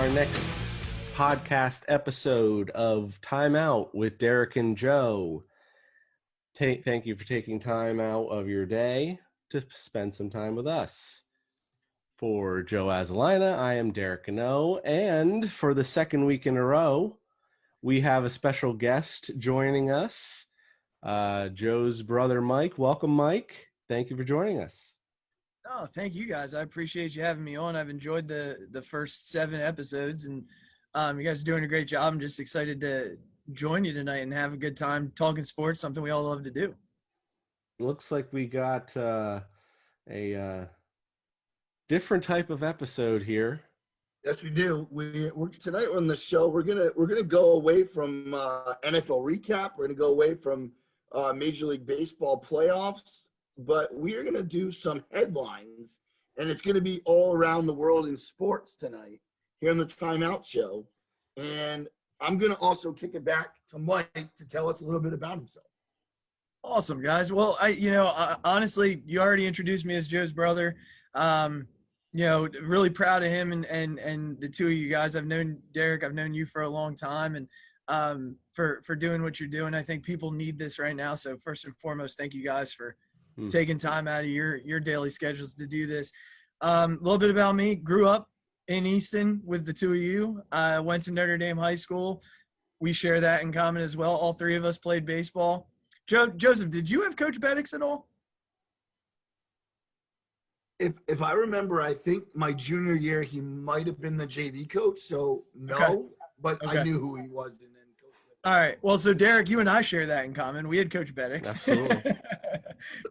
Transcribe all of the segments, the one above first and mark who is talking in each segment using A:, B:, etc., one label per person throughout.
A: our next podcast episode of Time Out with Derek and Joe. Thank you for taking time out of your day to spend some time with us. For Joe Azalina, I am Derek Cano, and for the second week in a row, we have a special guest joining us, Joe's brother, Mike. Welcome, Mike. Thank you for joining us.
B: Oh, thank you guys. I appreciate you having me on. I've enjoyed the first 7 episodes, and you guys are doing a great job. I'm just excited to join you tonight and have a good time talking sports, something we all love to do.
A: Looks like we got a different type of episode here.
C: Yes, we do. We're tonight on the show. We're gonna go away from NFL recap. We're gonna go away from Major League Baseball playoffs. But we are going to do some headlines, and it's going to be all around the world in sports tonight here on the Time Out Show. And I'm going to also kick it back to Mike to tell us a little bit about himself.
B: Awesome, guys. Well, honestly, you already introduced me as Joe's brother. Really proud of him and the two of you guys. I've known Derek. I've known you for a long time, and for doing what you're doing. I think people need this right now. So first and foremost, thank you guys for taking time out of your daily schedules to do this. A little bit about me. Grew up in Easton with the two of you. I went to Notre Dame High School. We share that in common as well. All three of us played baseball. Joseph, did you have Coach Beddix at all?
C: If I remember, I think my junior year he might have been the JV coach. So no,
B: okay.
C: But okay. I knew who he was. And then Coach Beddix.
B: All right. Well, so Derek, you and I share that in common. We had Coach Beddix.
A: Absolutely.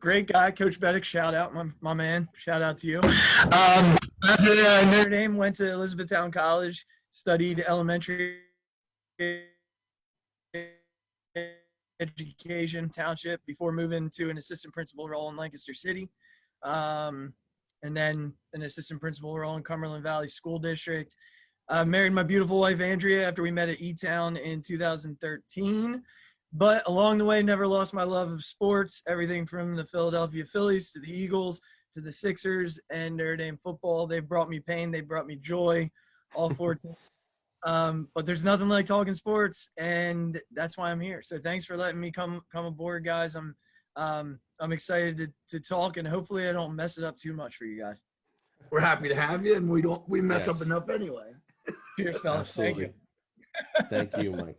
B: Great guy, Coach Beddix. Shout out, my man. Shout out to you. Notre Dame, went to Elizabethtown College, studied elementary education township before moving to an assistant principal role in Lancaster City, and then an assistant principal role in Cumberland Valley School District. Married my beautiful wife Andrea after we met at E-Town in 2013. But along the way, never lost my love of sports, everything from the Philadelphia Phillies to the Eagles to the Sixers and Notre Dame football. They brought me pain. They brought me joy, all 4 teams. But there's nothing like talking sports, and that's why I'm here. So thanks for letting me come aboard, guys. I'm excited to talk, and hopefully I don't mess it up too much for you guys.
C: We're happy to have you, and we mess up enough anyway.
B: Cheers, fellas.
A: Absolutely. Thank you, Mike.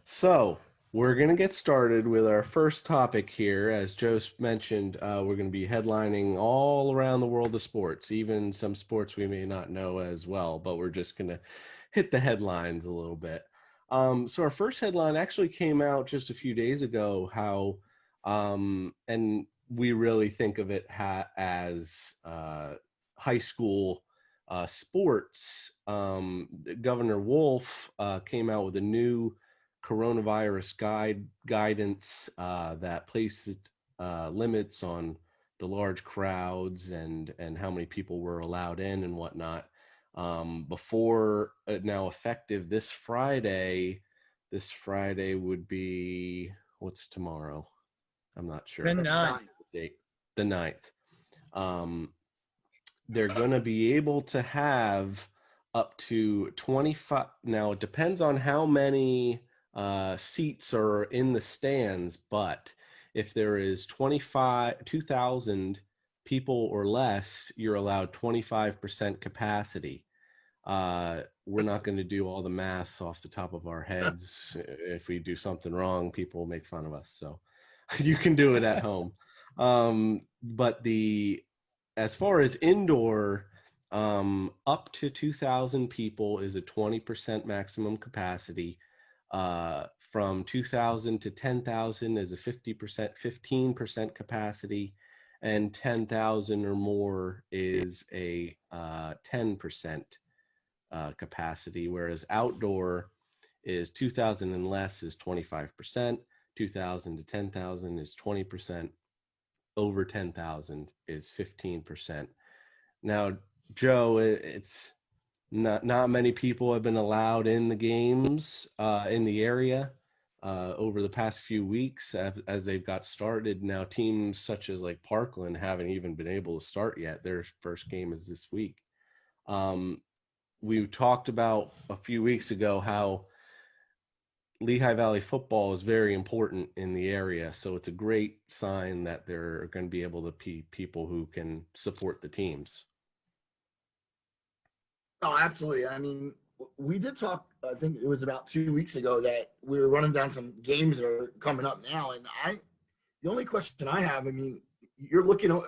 A: So we're going to get started with our first topic here. As Joe mentioned, we're going to be headlining all around the world of sports, even some sports we may not know as well, but we're just going to hit the headlines a little bit. So our first headline actually came out just a few days ago, and we really think of it as high school sports. Governor Wolf came out with a new coronavirus guidance that places limits on the large crowds and how many people were allowed in and whatnot. Before now effective this Friday would be, what's tomorrow? I'm not sure.
B: The 9th.
A: The 9th. They're going to be able to have up to 25. Now it depends on how many seats are in the stands, but if there is 2,000 people or less, you're allowed 25% capacity. We're not going to do all the math off the top of our heads. If we do something wrong, people will make fun of us. So you can do it at home. But as far as indoor, up to 2,000 people is a 20% maximum capacity. From 2,000 to 10,000 is a 15% capacity, and 10,000 or more is a 10% capacity, whereas outdoor is 2,000 and less is 25%, 2,000 to 10,000 is 20%, over 10,000 is 15%. Now, Joe, it's not many people have been allowed in the games in the area over the past few weeks as they've got started. Now, teams such as like Parkland haven't even been able to start yet. Their first game is this week. we talked about a few weeks ago how Lehigh Valley football is very important in the area. So it's a great sign that there are going to be able to be people who can support the teams.
C: Oh, absolutely. I mean, we did talk, I think it was about 2 weeks ago, that we were running down some games that are coming up now. And the only question I have, I mean, you're looking,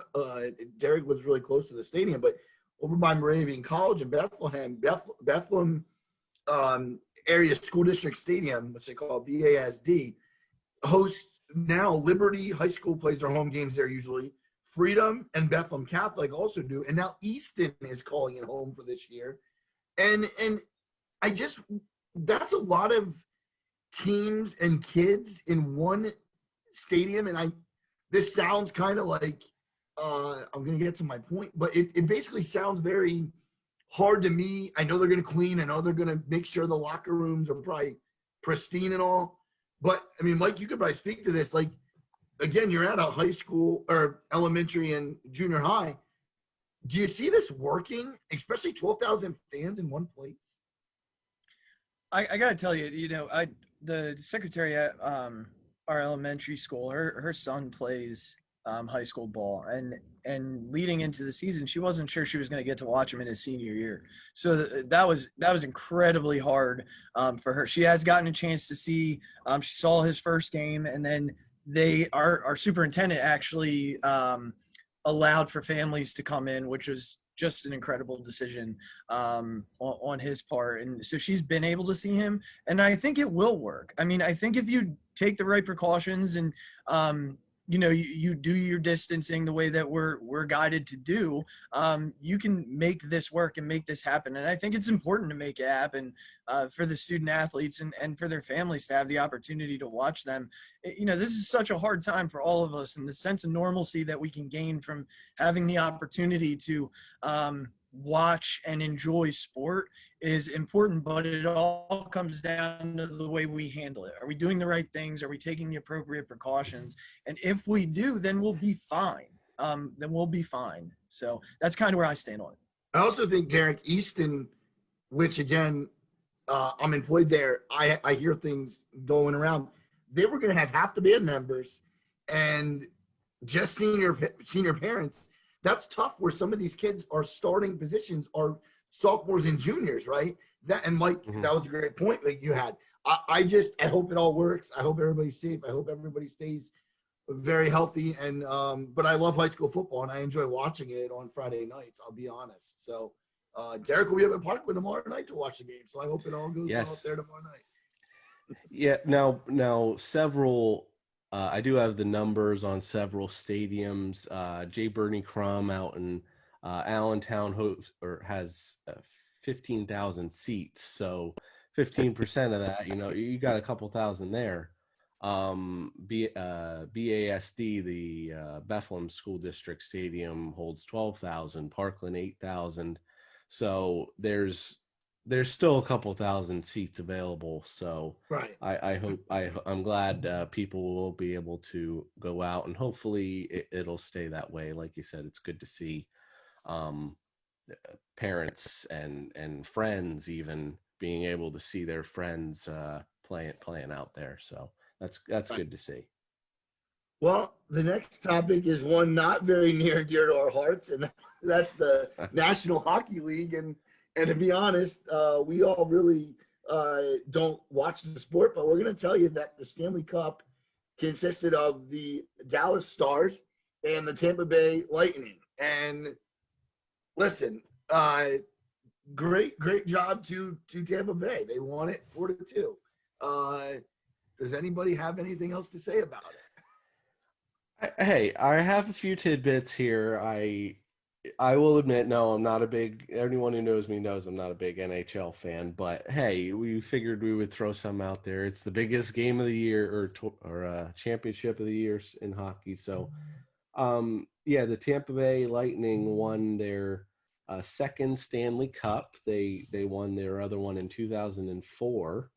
C: Derek lives really close to the stadium, but over by Moravian College in Bethlehem, Bethlehem Area School District Stadium, which they call BASD, hosts now Liberty High School plays their home games there usually. Freedom and Bethlehem Catholic also do, and now Easton is calling it home for this year. And I just, that's a lot of teams and kids in one stadium. And this sounds kind of like, I'm going to get to my point, but it basically sounds very hard to me. I know they're going to clean. I know they're going to make sure the locker rooms are probably pristine and all. But I mean, Mike, you could probably speak to this. Like, again, you're at a high school or elementary and junior high. Do you see this working, especially 12,000 fans in one place?
B: I got to tell you, the secretary at our elementary school, her son plays high school ball, and leading into the season, she wasn't sure she was going to get to watch him in his senior year. So that was incredibly hard for her. She has gotten a chance to see. She saw his first game, and then our superintendent actually allowed for families to come in, which was just an incredible decision on his part. And so she's been able to see him, and I think it will work. I mean, I think if you take the right precautions and you do your distancing the way that we're guided to do, you can make this work and make this happen. And I think it's important to make it happen for the student athletes and for their families to have the opportunity to watch them. This is such a hard time for all of us, and the sense of normalcy that we can gain from having the opportunity to watch and enjoy sport is important, but it all comes down to the way we handle it. Are we doing the right things? Are we taking the appropriate precautions? And if we do, then we'll be fine. So that's kind of where I stand on it.
C: I also think, Derek, Easton, which again, I'm employed there, I hear things going around. They were going to have half the band members and just senior parents. That's tough where some of these kids are starting positions are sophomores and juniors, right? And Mike, That was a great point that you had. I hope it all works. I hope everybody's safe. I hope everybody stays very healthy. And but I love high school football and I enjoy watching it on Friday nights, I'll be honest. So Derek will be up at Parkwood tomorrow night to watch the game. So I hope it all goes well up there tomorrow night.
A: Yeah. Now several I do have the numbers on several stadiums. J. Bernie Crum out in Allentown has 15,000 seats. So 15% of that, you got a couple thousand there. BASD, the Bethlehem School District Stadium, holds 12,000. Parkland 8,000. So there's still a couple thousand seats available. So
C: right.
A: I'm glad people will be able to go out, and hopefully it'll stay that way. Like you said, it's good to see parents and friends even being able to see their friends playing out there. So that's right. Good to see.
C: Well, the next topic is one not very near and dear to our hearts, and that's the National Hockey League. And to be honest, we all really don't watch the sport, but we're going to tell you that the Stanley Cup consisted of the Dallas Stars and the Tampa Bay Lightning. And listen, great job to Tampa Bay. They won it 4-2. Does anybody have anything else to say about it?
A: Hey, I have a few tidbits here. I will admit, no, I'm not anyone who knows me knows I'm not a big NHL fan, but hey, we figured we would throw some out there. It's the biggest game of the year or championship of the year in hockey. So, the Tampa Bay Lightning won their second Stanley Cup. They won their other one in 2004.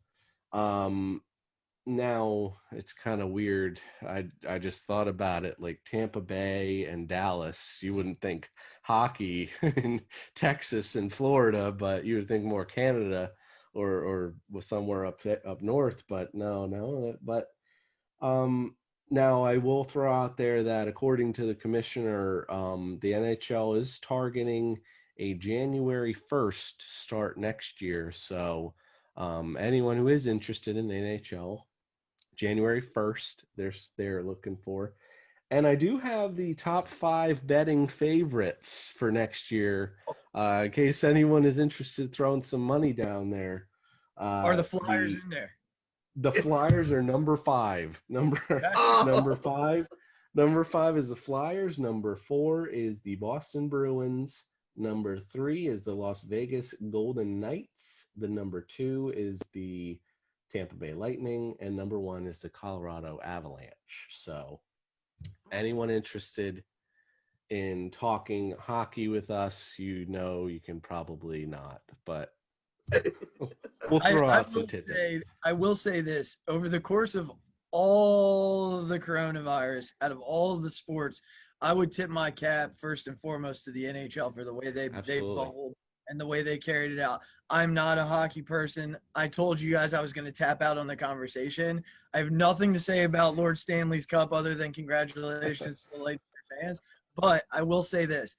A: now it's kind of weird. I just thought about it, like Tampa Bay and Dallas. You wouldn't think hockey in Texas and Florida, but you would think more Canada or was somewhere up north. But no. But um, now I will throw out there that according to the commissioner, the NHL is targeting a January 1st start next year. So anyone who is interested in the NHL, January 1st, they're looking for. And I do have the top 5 betting favorites for next year, in case anyone is interested throwing some money down there.
B: Are the Flyers in there?
A: The Flyers are number 5. Number
C: Oh,
A: 5. Number 5 is the Flyers. Number 4 is the Boston Bruins. Number 3 is the Las Vegas Golden Knights. The number 2 is the Tampa Bay Lightning, and number 1 is the Colorado Avalanche. So anyone interested in talking hockey with us, you can probably not, but we'll throw out some tidbits.
B: I will say this: over the course of all of the coronavirus, out of all of the sports, I would tip my cap first and foremost to the NHL for the way they bubbled and the way they carried it out. I'm not a hockey person. I told you guys I was going to tap out on the conversation. I have nothing to say about Lord Stanley's Cup other than congratulations to the Lakers fans. But I will say this: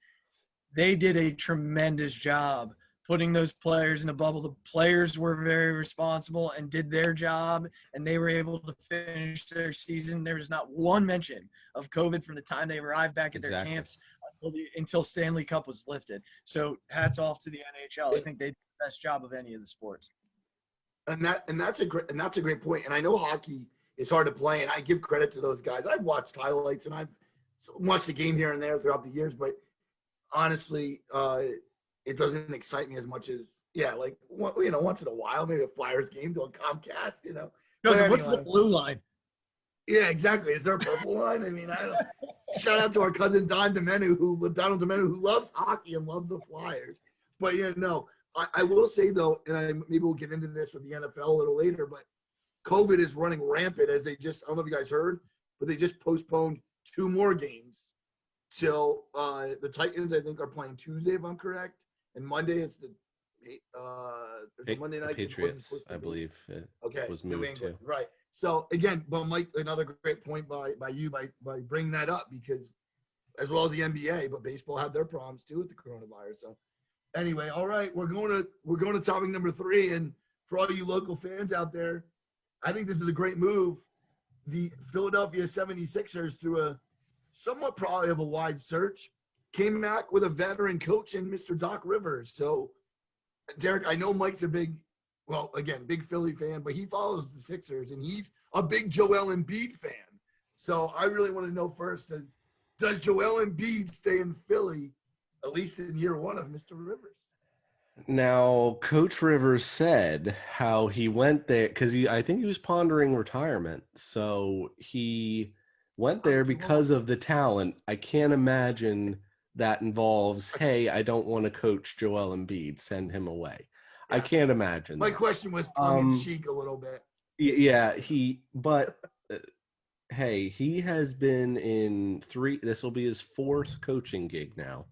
B: they did a tremendous job putting those players in a bubble. The players were very responsible and did their job, and they were able to finish their season. There was not one mention of COVID from the time they arrived back at their camps until Stanley Cup was lifted. So hats off to the NHL. I think they did the best job of any of the sports.
C: And that's a great point. And I know hockey is hard to play, and I give credit to those guys. I've watched highlights and I've watched the game here and there throughout the years, but honestly, it doesn't excite me as much as once in a while, maybe a Flyers game on Comcast.
B: What's the blue line?
C: Yeah, exactly. Is there a purple line? I mean, shout out to our cousin Donald Domenu, who loves hockey and loves the Flyers. But I will say though, and maybe we'll get into this with the NFL a little later, but COVID is running rampant as I don't know if you guys heard, but they just postponed 2 more games till the Titans, I think, are playing Tuesday, if I'm correct. And Monday it's the Monday night
A: Patriots, I believe. Was moved to.
C: Right. So again, but Mike, another great point by you by bringing that up, because as well as the NBA, but baseball had their problems too with the coronavirus. So anyway, all right, we're going to topic number 3, and for all you local fans out there, I think this is a great move. The Philadelphia 76ers, through a somewhat probably of a wide search, came back with a veteran coach in Mr. Doc Rivers. So, Derek, I know Mike's a big Philly fan, but he follows the Sixers, and he's a big Joel Embiid fan. So I really want to know first, does Joel Embiid stay in Philly, at least in year 1 of Mr. Rivers?
A: Now, Coach Rivers said how he went there because I think he was pondering retirement. So he went there because of the talent. I can't imagine that involves, hey, I don't want to coach Joel Embiid, send him away. Yeah. I can't imagine.
C: My question was tongue-in-cheek a little bit.
A: Yeah, hey, he has been in 3, this will be his 4th coaching gig now.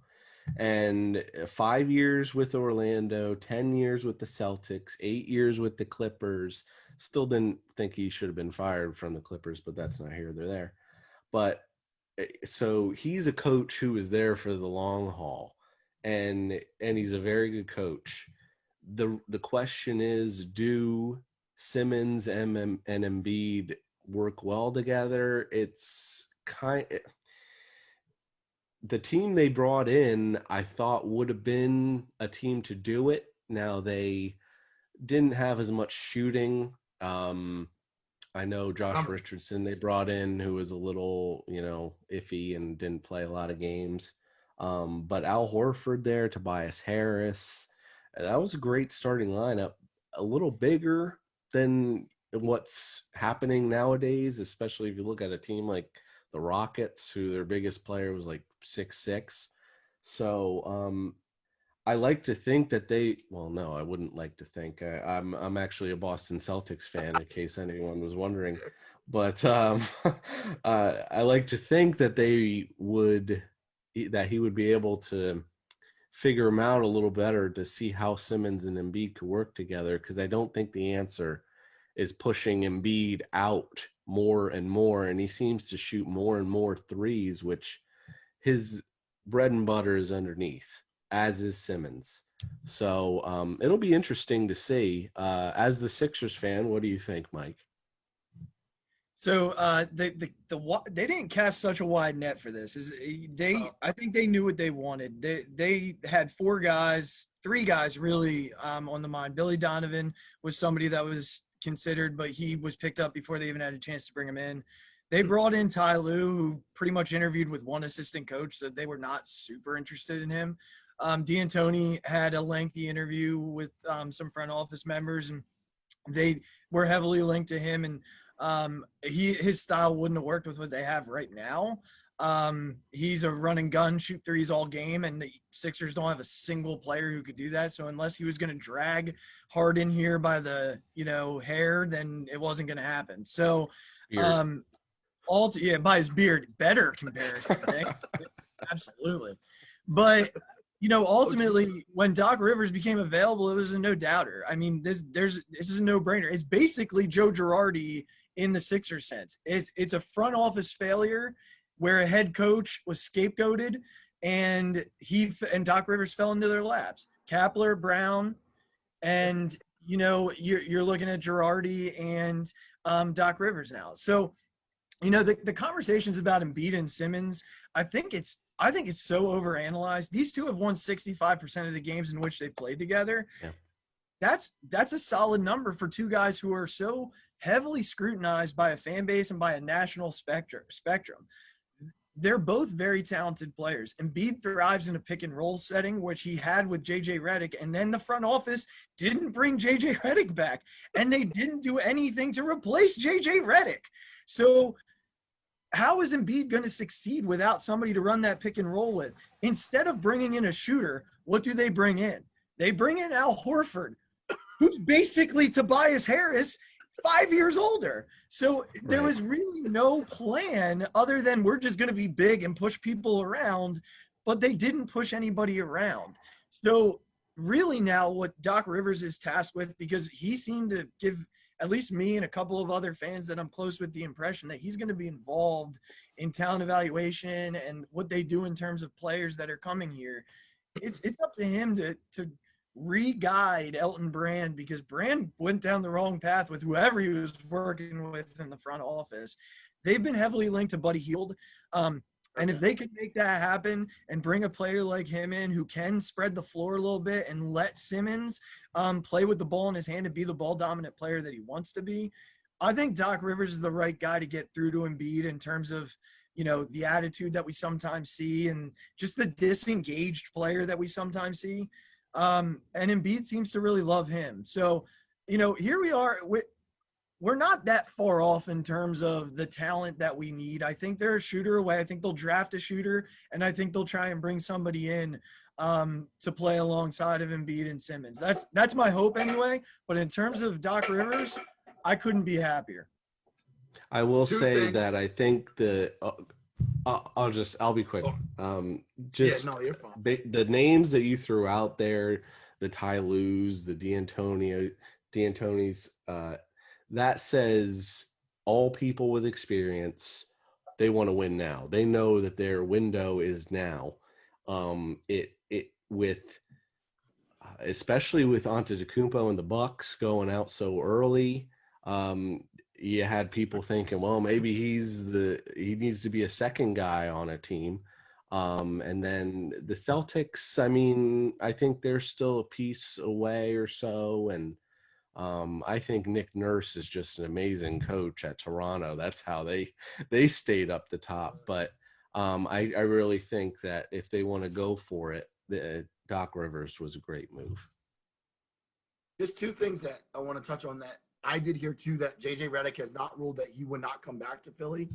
A: And 5 years with Orlando, 10 years with the Celtics, 8 years with the Clippers. Still didn't think he should have been fired from the Clippers, but that's not here nor there. But so he's a coach who is there for the long haul, and he's a very good coach. The question is, do Simmons and Embiid work well together? It's the team they brought in, I thought, would have been a team to do it. Now, they didn't have as much shooting. I know Josh Richardson they brought in, who was a little, iffy and didn't play a lot of games. But Al Horford there, Tobias Harris, that was a great starting lineup. A little bigger than what's happening nowadays, especially if you look at a team like the Rockets, who their biggest player was like 6'6". So I like to think that they. Well, no, I wouldn't like to think. I'm actually a Boston Celtics fan, in case anyone was wondering. But I like to think that that he would be able to figure him out a little better to see how Simmons and Embiid could work together. Because I don't think the answer is pushing Embiid out more and more, and he seems to shoot more and more threes, which his bread and butter is underneath, as is Simmons. So it'll be interesting to see. As the Sixers fan, what do you think, Mike?
B: So they didn't cast such a wide net for this. I think they knew what they wanted. They had three guys really on the mind. Billy Donovan was somebody that was considered, but he was picked up before they even had a chance to bring him in. They brought in Ty Lue, who pretty much interviewed with one assistant coach, so they were not super interested in him. D'Antoni had a lengthy interview with some front office members, and they were heavily linked to him. And his style wouldn't have worked with what they have right now. He's a run and gun, shoot threes all game, and the Sixers don't have a single player who could do that. So unless he was going to drag Harden here by the hair, then it wasn't going to happen. So by his beard, better comparison. Absolutely. But ultimately, when Doc Rivers became available, it was a no doubter. I mean, this is a no brainer. It's basically Joe Girardi in the Sixers sense. It's a front office failure where a head coach was scapegoated, and Doc Rivers fell into their laps. Kapler, Brown, and you're looking at Girardi and Doc Rivers now. So the conversations about Embiid and Simmons, I think it's so overanalyzed. These two have won 65% of the games in which they've played together.
A: Yeah.
B: That's a solid number for two guys who are so heavily scrutinized by a fan base and by a national spectrum. They're both very talented players. Embiid thrives in a pick and roll setting, which he had with JJ Redick, and then the front office didn't bring JJ Redick back, and they didn't do anything to replace JJ Redick. So how is Embiid going to succeed without somebody to run that pick and roll with? Instead of bringing in a shooter, what do they bring in? They bring in Al Horford, who's basically Tobias Harris, 5 years older. So there was really no plan other than we're just going to be big and push people around, but they didn't push anybody around. So really now what Doc Rivers is tasked with, because he seemed to give at least me and a couple of other fans that I'm close with the impression that he's going to be involved in talent evaluation and what they do in terms of players that are coming here. It's up to him to re-guide Elton Brand, because Brand went down the wrong path with whoever he was working with in the front office. They've been heavily linked to Buddy Hield. And if they could make that happen and bring a player like him in who can spread the floor a little bit and let Simmons play with the ball in his hand and be the ball dominant player that he wants to be, I think Doc Rivers is the right guy to get through to Embiid in terms of, the attitude that we sometimes see and just the disengaged player that we sometimes see. And Embiid seems to really love him. So, here we are. We're not that far off in terms of the talent that we need. I think they're a shooter away. I think they'll draft a shooter, and I think they'll try and bring somebody in to play alongside of Embiid and Simmons. That's my hope anyway. But in terms of Doc Rivers, I couldn't be happier.
A: I will say that I think I'll be quick.
C: No, you're fine.
A: The names that you threw out there, the Ty Lues, the D'Antonis, that says all people with experience, they want to win now. They know that their window is now. Especially with Antetokounmpo and the Bucks going out so early. You had people thinking, well, maybe he needs to be a second guy on a team. And then the Celtics, I mean, I think they're still a piece away or so. And I think Nick Nurse is just an amazing coach at Toronto. That's how they stayed up the top. But I really think that if they want to go for it, Doc Rivers was a great move.
C: Just two things that I want to touch on that I did hear too, that JJ Redick has not ruled that he would not come back to Philly.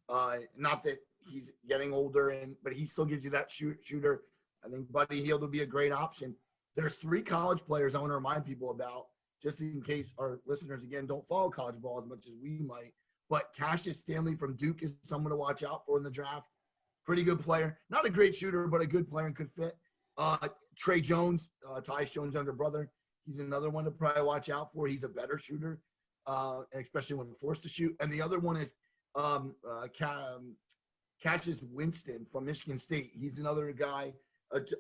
C: Not that he's getting older, but he still gives you that shooter. I think Buddy Hield would be a great option. There's 3 college players I want to remind people about, just in case our listeners, again, don't follow college ball as much as we might. But Cassius Stanley from Duke is someone to watch out for in the draft. Pretty good player. Not a great shooter, but a good player and could fit. Trey Jones, Tyus Jones' younger brother, he's another one to probably watch out for. He's a better shooter, especially when forced to shoot. And the other one is Cassius Winston from Michigan State. He's another guy,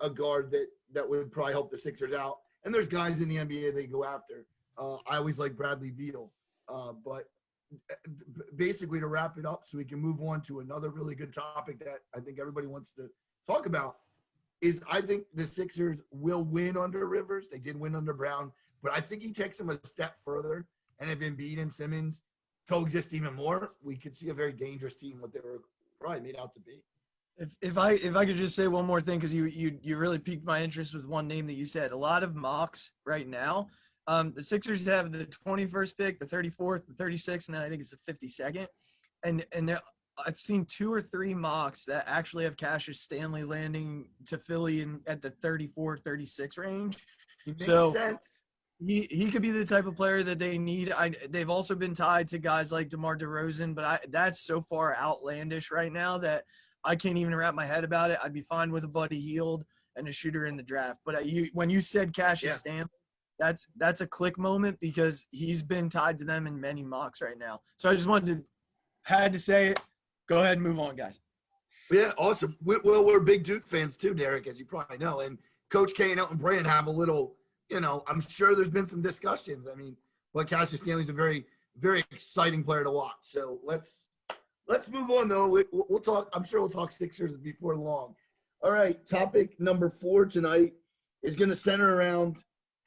C: a guard that would probably help the Sixers out. And there's guys in the NBA they go after. I always like Bradley Beal. But basically, to wrap it up so we can move on to another really good topic that I think everybody wants to talk about, is I think the Sixers will win under Rivers. They did win under Brown, but I think he takes them a step further. And if Embiid and Simmons coexist even more, we could see a very dangerous team, what they were probably made out to be.
B: If I could just say one more thing, because you really piqued my interest with one name that you said. A lot of mocks right now. The Sixers have the 21st pick, the 34th, the 36th, and then I think it's the 52nd. And I've seen 2 or 3 mocks that actually have Cassius Stanley landing to Philly at the 34, 36 range.
C: It makes sense.
B: He could be the type of player that they need. They've also been tied to guys like DeMar DeRozan, but that's so far outlandish right now that I can't even wrap my head about it. I'd be fine with a Buddy Hield and a shooter in the draft. But when you said Cassius Stanley, that's a click moment because he's been tied to them in many mocks right now. So I just had to say it. Go ahead and move on, guys.
C: Yeah, awesome. We're big Duke fans too, Derek, as you probably know. And Coach K and Elton Brand have a little, I'm sure there's been some discussions. I mean, but Cassius Stanley's a very, very exciting player to watch. So let's move on, though. We'll talk. I'm sure we'll talk Sixers before long. All right, topic number 4 tonight is going to center around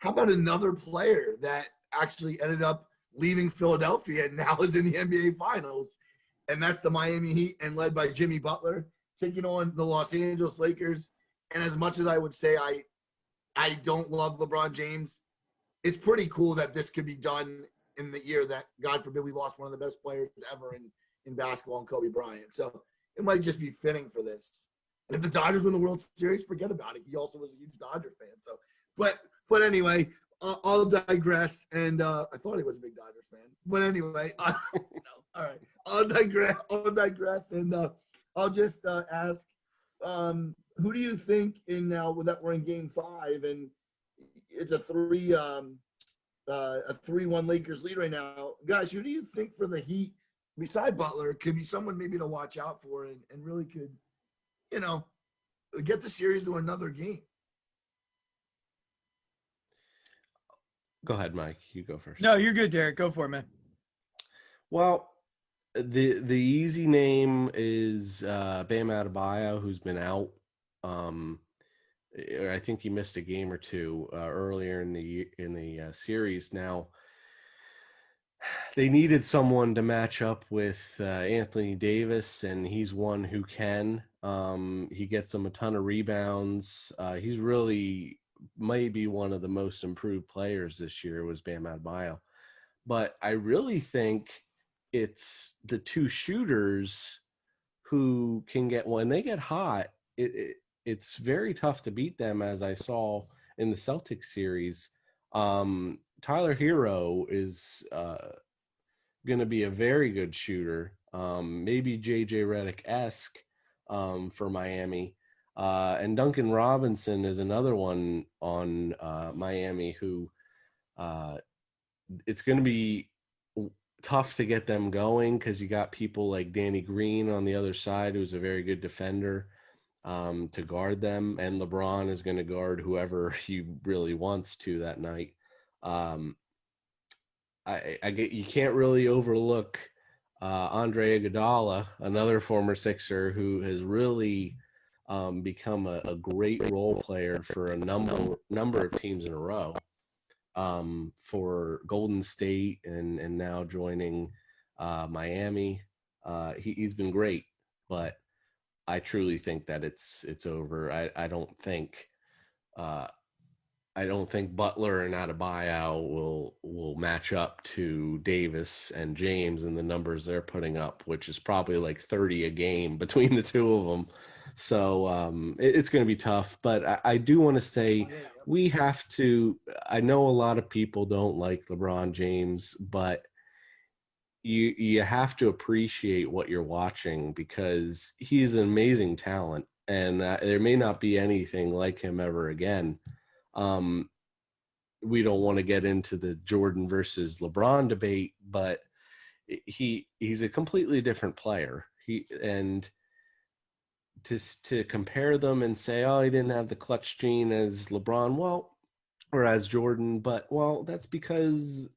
C: how about another player that actually ended up leaving Philadelphia and now is in the NBA Finals, and that's the Miami Heat, and led by Jimmy Butler, taking on the Los Angeles Lakers. And as much as I would say I don't love LeBron James, it's pretty cool that this could be done in the year that, God forbid, we lost one of the best players ever in basketball, and Kobe Bryant. So it might just be fitting for this. And if the Dodgers win the World Series, forget about it. He also was a huge Dodger fan. So, but anyway, I'll digress. And I thought he was a big Dodgers fan. But anyway, all right, I'll digress, and I'll just ask, who do you think now that we're in Game 5 and it's a 3-1 Lakers lead right now, guys? Who do you think for the Heat, beside Butler, could be someone maybe to watch out for and really could, get the series to another game?
A: Go ahead, Mike. You go first.
B: No, you're good, Derek. Go for it, man.
A: Well, the easy name is Bam Adebayo, who's been out. I think he missed a game or 2 earlier in the series. Now, they needed someone to match up with Anthony Davis, and he's one who can. He gets them a ton of rebounds. He's really might be one of the most improved players this year, was Bam Adebayo. But I really think it's the 2 shooters who can get, when they get hot, it's very tough to beat them, as I saw in the Celtics series. Tyler Hero is going to be a very good shooter, maybe JJ Redick-esque for Miami. And Duncan Robinson is another one on Miami who it's going to be tough to get them going because you got people like Danny Green on the other side, who's a very good defender, to guard them. And LeBron is going to guard whoever he really wants to that night. You can't really overlook Andre Iguodala, another former Sixer who has really become a great role player for a number of teams in a row, for Golden State and now joining Miami. He's been great, but I truly think that it's over. I don't think Butler and Adebayo will match up to Davis and James and the numbers they're putting up, which is probably like 30 a game between the 2 of them. So it's going to be tough. But I do want to say we have to. I know a lot of people don't like LeBron James, but you have to appreciate what you're watching because he's an amazing talent, and there may not be anything like him ever again. We don't want to get into the Jordan versus LeBron debate, but he's a completely different player. And to compare them and say, oh, he didn't have the clutch gene as LeBron, well, or as Jordan, but well, that's because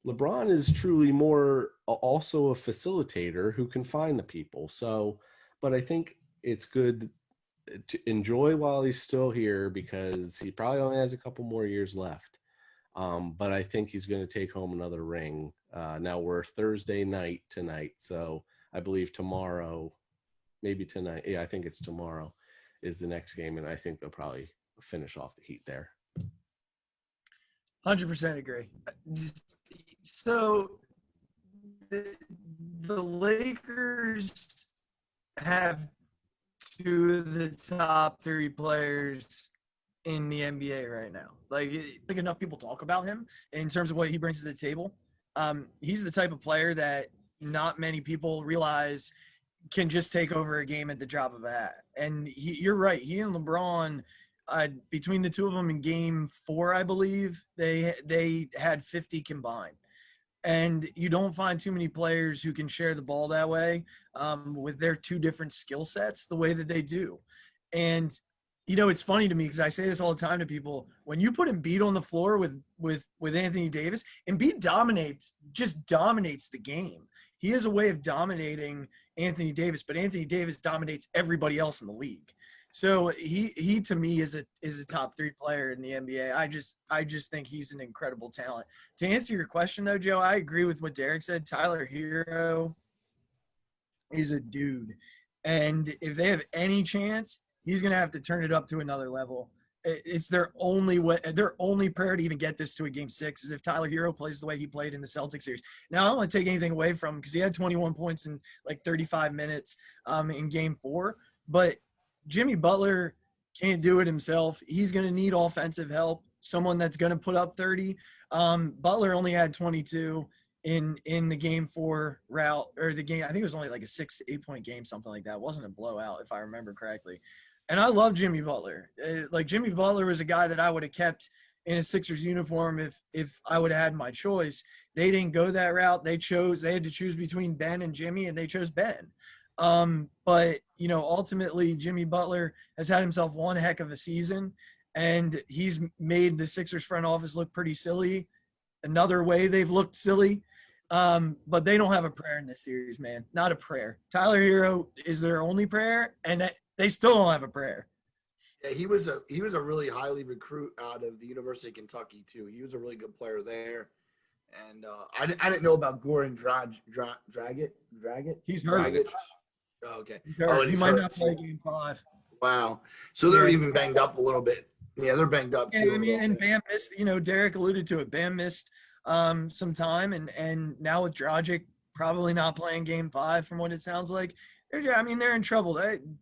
A: LeBron is truly more also a facilitator who can find the people. So, but I think it's good to enjoy while he's still here because he probably only has a couple more years left. But I think he's going to take home another ring. Now we're Thursday night tonight, so I believe tomorrow, maybe tonight. Yeah, I think it's tomorrow is the next game, and I think they'll probably finish off the Heat there.
B: 100% agree. So the Lakers have two of the top 3 players in the NBA right now. Like enough people talk about him in terms of what he brings to the table. He's the type of player that not many people realize can just take over a game at the drop of a hat. And you're right. He and LeBron, between the two of them in game 4, I believe, they had 50 combined. And you don't find too many players who can share the ball that way with their 2 different skill sets the way that they do. And, you know, it's funny to me because I say this all the time to people. When you put Embiid on the floor with Anthony Davis, Embiid just dominates the game. He has a way of dominating Anthony Davis, but Anthony Davis dominates everybody else in the league. So he to me is a top 3 player in the NBA. I just think he's an incredible talent. To answer your question though, Joe, I agree with what Derek said. Tyler Hero is a dude, and if they have any chance, he's gonna have to turn it up to another level. It's their only way, their only prayer to even get this to a game 6 is if Tyler Hero plays the way he played in the Celtics series. Now I don't want to take anything away from him because he had 21 points in like 35 minutes in game 4, but Jimmy Butler can't do it himself. He's going to need offensive help, someone that's going to put up 30. Butler only had 22 in the game 4 route, or the game. I think it was only like a 6 to 8 point game, something like that. It wasn't a blowout, if I remember correctly. And I love Jimmy Butler. Like Jimmy Butler was a guy that I would have kept in a Sixers uniform if I would have had my choice. They didn't go that route. They had to choose between Ben and Jimmy, and they chose Ben. But you know, ultimately Jimmy Butler has had himself one heck of a season, and he's made the Sixers front office look pretty silly. Another way they've looked silly. But they don't have a prayer in this series, man. Not a prayer. Tyler Hero is their only prayer, and they still don't have a prayer.
C: Yeah, he was a really highly recruit out of the University of Kentucky too. He was a really good player there. And I didn't know about Goran Dragic.
B: He's hurt.
C: Dragic. Oh, okay.
B: He might not play game 5.
C: Wow. So they're even banged up a little bit. Yeah, they're banged up too.
B: I mean, and Bam missed. You know, Derek alluded to it. Bam missed some time, and now with Dragic probably not playing game 5, from what it sounds like. They're in trouble.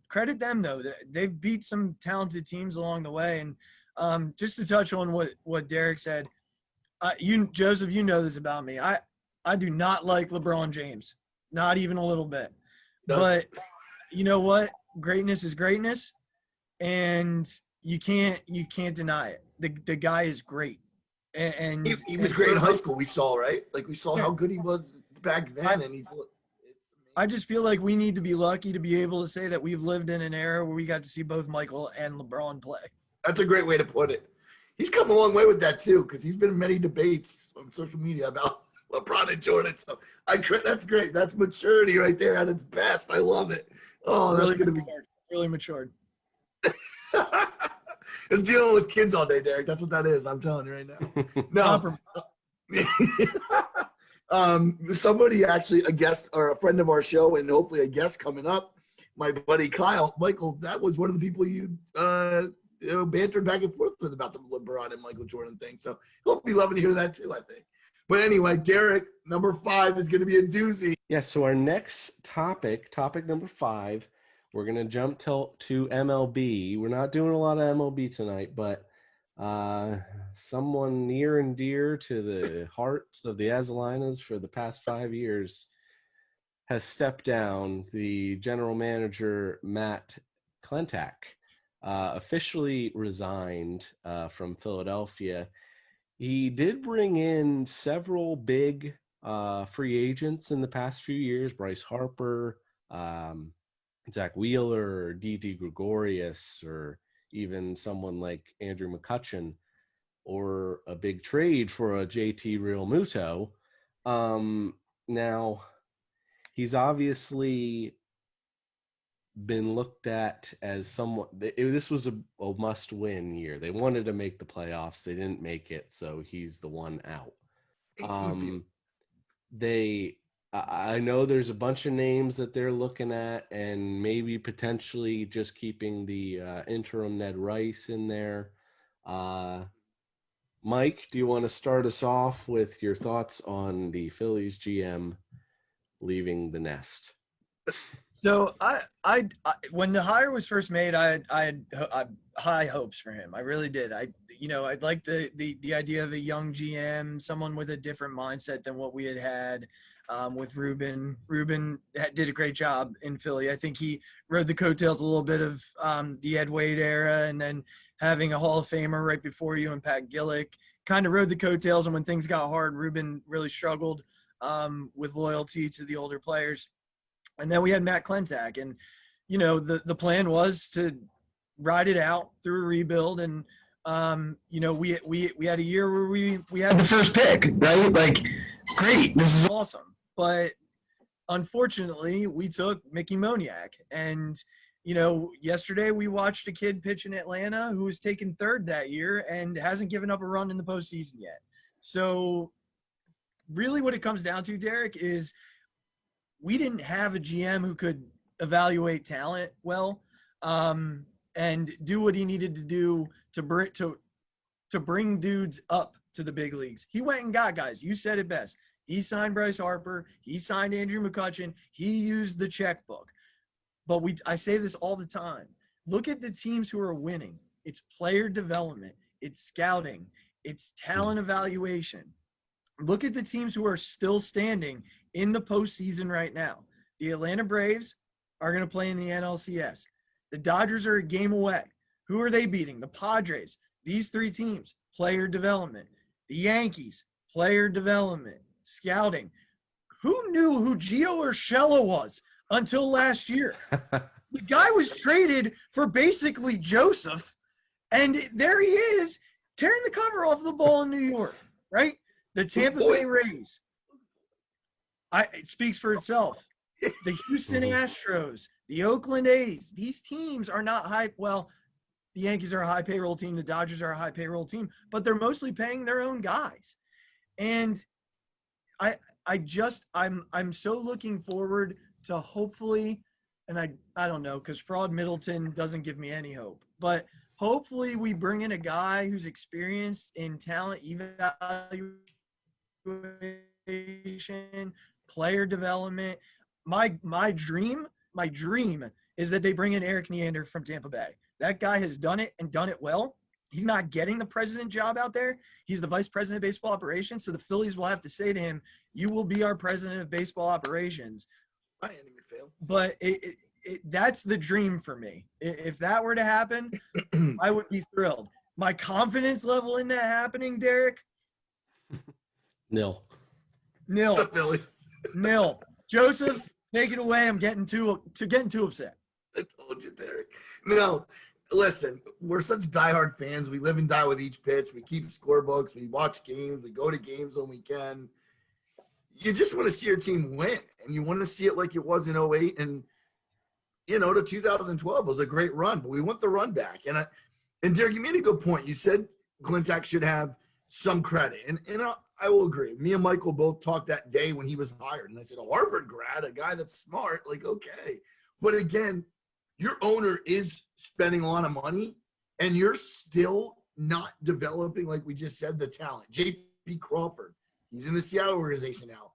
B: Credit them though. They've beat some talented teams along the way. And just to touch on what Derek said, Joseph, you know this about me. I do not like LeBron James, not even a little bit. No. But you know what? Greatness is greatness, and you can't deny it. The guy is great, and
C: he was great in high school. We saw, right? Like we saw how good he was back then, and he's.
B: I just feel like we need to be lucky to be able to say that we've lived in an era where we got to see both Michael and LeBron play. That's
C: a great way to put it. He's come a long way with that too, because he's been in many debates on social media about LeBron and Jordan. So that's great. That's maturity right there at its best. I love it. Oh, that's going to be
B: really matured.
C: It's dealing with kids all day, Derek. That's what that is. I'm telling you right now. No. Somebody actually, a guest or a friend of our show, and hopefully a guest coming up, my buddy Kyle, Michael, that was one of the people you bantered back and forth with about the LeBron and Michael Jordan thing. So he'll be loving to hear that too, I think. But anyway, Derek, number 5 is going to be a doozy.
A: Yeah, so our next topic number 5, we're gonna jump to MLB. We're not doing a lot of MLB tonight, but someone near and dear to the hearts of the Azalinas for the past 5 years has stepped down. The general manager, Matt Klentak, officially resigned from Philadelphia. He did bring in several big free agents in the past few years: Bryce Harper, Zach Wheeler, Didi Gregorius, or even someone like Andrew McCutchen, or a big trade for a JT Realmuto. Now, he's obviously been looked at as someone. This was a must-win year. They wanted to make the playoffs. They didn't make it, so he's the one out. I know there's a bunch of names that they're looking at, and maybe potentially just keeping the interim Ned Rice in there. Mike, do you want to start us off with your thoughts on the Phillies GM leaving the nest?
B: So I when the hire was first made, I had high hopes for him. I really did. I'd like the idea of a young GM, someone with a different mindset than what we had with Ruben. Ruben did a great job in Philly. I think he rode the coattails a little bit of the Ed Wade era, and then having a Hall of Famer right before you and Pat Gillick kind of rode the coattails. And when things got hard, Ruben really struggled with loyalty to the older players. And then we had Matt Klentak, and the plan was to ride it out through a rebuild. And we had a year where we had the first pick, right? Like, great, this is awesome. But unfortunately, we took Mickey Moniak, and yesterday we watched a kid pitch in Atlanta who was taken third that year and hasn't given up a run in the postseason yet. So really what it comes down to, Derek, is we didn't have a GM who could evaluate talent well and do what he needed to do to bring dudes up to the big leagues. He went and got guys. You said it best. He signed Bryce Harper. He signed Andrew McCutchen. He used the checkbook. But I say this all the time. Look at the teams who are winning. It's player development. It's scouting. It's talent evaluation. Look at the teams who are still standing in the postseason right now. The Atlanta Braves are going to play in the NLCS. The Dodgers are a game away. Who are they beating? The Padres. These three teams, player development. The Yankees, player development, scouting. Who knew who Gio Urshela was until last year? The guy was traded for basically Joseph, and there he is tearing the cover off the ball in New York, right? The Tampa Bay Rays. It speaks for itself. The Houston Astros, the Oakland A's, these teams are not high. Well, the Yankees are a high payroll team. The Dodgers are a high payroll team, but they're mostly paying their own guys. And I'm so looking forward to hopefully, and I don't know, because Fraud Middleton doesn't give me any hope, but hopefully we bring in a guy who's experienced in talent evaluation, player development. My dream is that they bring in Eric Neander from Tampa Bay. That guy has done it and done it well. He's not getting the president job out there. He's the vice president of baseball operations. So the Phillies will have to say to him, you will be our president of baseball operations. But that's the dream for me. If that were to happen, I would be thrilled. My confidence level in that happening, Derek?
A: Nil.
C: The Phillies.
B: Nil. Joseph, take it away. I'm getting too upset.
C: I told you, Derek. No, listen, we're such diehard fans. We live and die with each pitch. We keep scorebooks. We watch games. We go to games when we can. You just want to see your team win, and you want to see it like it was in 2008. And, to 2012 was a great run, but we want the run back. And Derek, you made a good point. You said Klentak should have some credit. And I will agree. Me and Michael both talked that day when he was hired. And I said, a Harvard grad, a guy that's smart, like, okay. But again, your owner is spending a lot of money, and you're still not developing, like we just said, the talent. J.P. Crawford, he's in the Seattle organization now.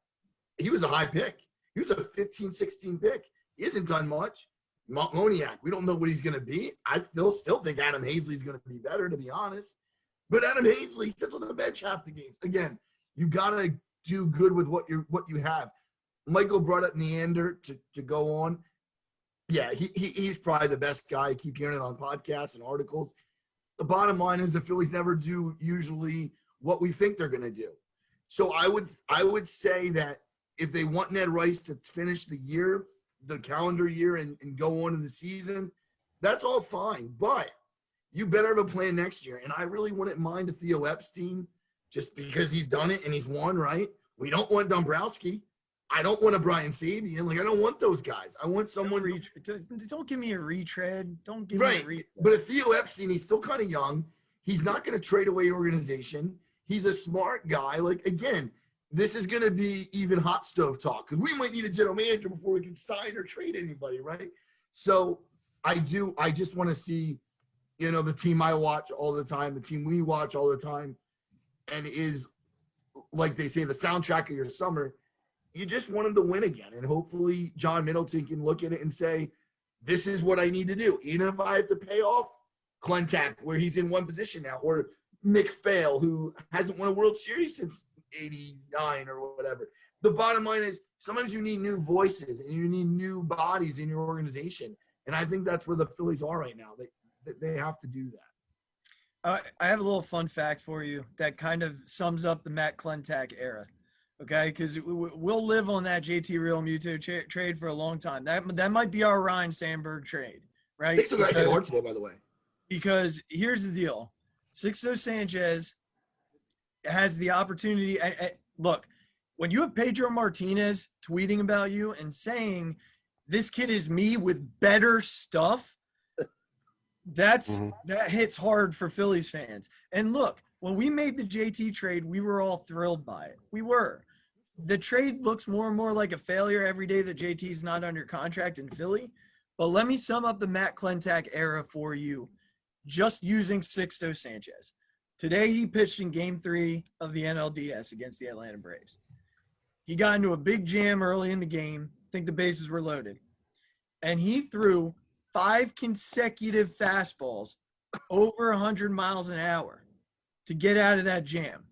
C: He was a high pick. He was a 15, 16 pick. He hasn't done much. Moniak, we don't know what he's going to be. I still think Adam Hazley's going to be better, to be honest. But Adam Hazley sits on the bench half the games. Again, you got to do good with what you have. Michael brought up Neander to go on. Yeah, he's probably the best guy. I keep hearing it on podcasts and articles. The bottom line is the Phillies never do usually what we think they're going to do. So I would say that if they want Ned Rice to finish the year, the calendar year, and go on in the season, that's all fine. But you better have a plan next year. And I really wouldn't mind a Theo Epstein just because he's done it and he's won, right? We don't want Dombrowski. I don't want a Brian Sabian. Like, I don't want those guys. I want someone.
B: Don't give me a retread. Don't give me a retread.
C: But a Theo Epstein, he's still kind of young. He's not going to trade away organization. He's a smart guy. Like, again, this is going to be even hot stove talk because we might need a general manager before we can sign or trade anybody, right? So I just want to see, the team I watch all the time, the team we watch all the time, and is, like they say, the soundtrack of your summer. You just want him to win again. And hopefully John Middleton can look at it and say, this is what I need to do. Even if I have to pay off Clentak, where he's in one position now, or Mick Phail, who hasn't won a World Series since 89 or whatever. The bottom line is sometimes you need new voices and you need new bodies in your organization. And I think that's where the Phillies are right now. They have to do that.
B: I have a little fun fact for you that kind of sums up the Matt Clentak era. Okay, because we'll live on that JT Real Muto trade for a long time. That might be our Ryan Sandberg trade, right?
C: Thanks for that hard today, by the way.
B: Because here's the deal: Sixto Sanchez has the opportunity. Look, when you have Pedro Martinez tweeting about you and saying this kid is me with better stuff, that hits hard for Phillies fans. And look, when we made the JT trade, we were all thrilled by it. We were. The trade looks more and more like a failure every day that JT's not under contract in Philly. But let me sum up the Matt Clentak era for you, just using Sixto Sanchez. Today he pitched in Game 3 of the NLDS against the Atlanta Braves. He got into a big jam early in the game. I think the bases were loaded. And he threw 5 consecutive fastballs over 100 miles an hour to get out of that jam.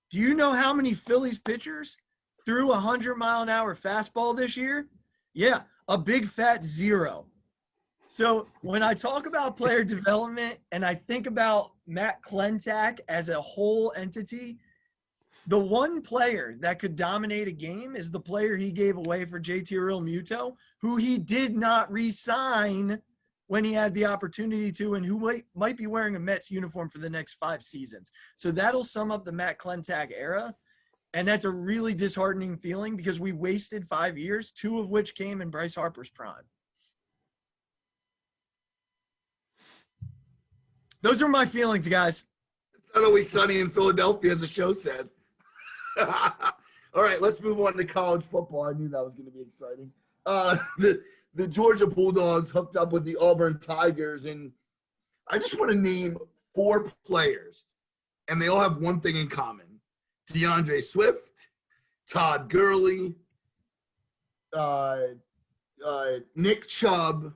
B: Do you know how many Phillies pitchers threw a 100-mile-an-hour fastball this year? Yeah, a big fat 0. So when I talk about player development and I think about Matt Clentak as a whole entity, the one player that could dominate a game is the player he gave away for JT Real Muto, who he did not re-sign when he had the opportunity to, and who might be wearing a Mets uniform for the next 5 seasons. So that'll sum up the Matt Clentak era. And that's a really disheartening feeling because we wasted 5 years, 2 of which came in Bryce Harper's prime. Those are my feelings, guys.
C: It's not always sunny in Philadelphia, as the show said. All right, let's move on to college football. I knew that was going to be exciting. The Georgia Bulldogs hooked up with the Auburn Tigers, and I just want to name 4 players, and they all have one thing in common. DeAndre Swift, Todd Gurley, Nick Chubb,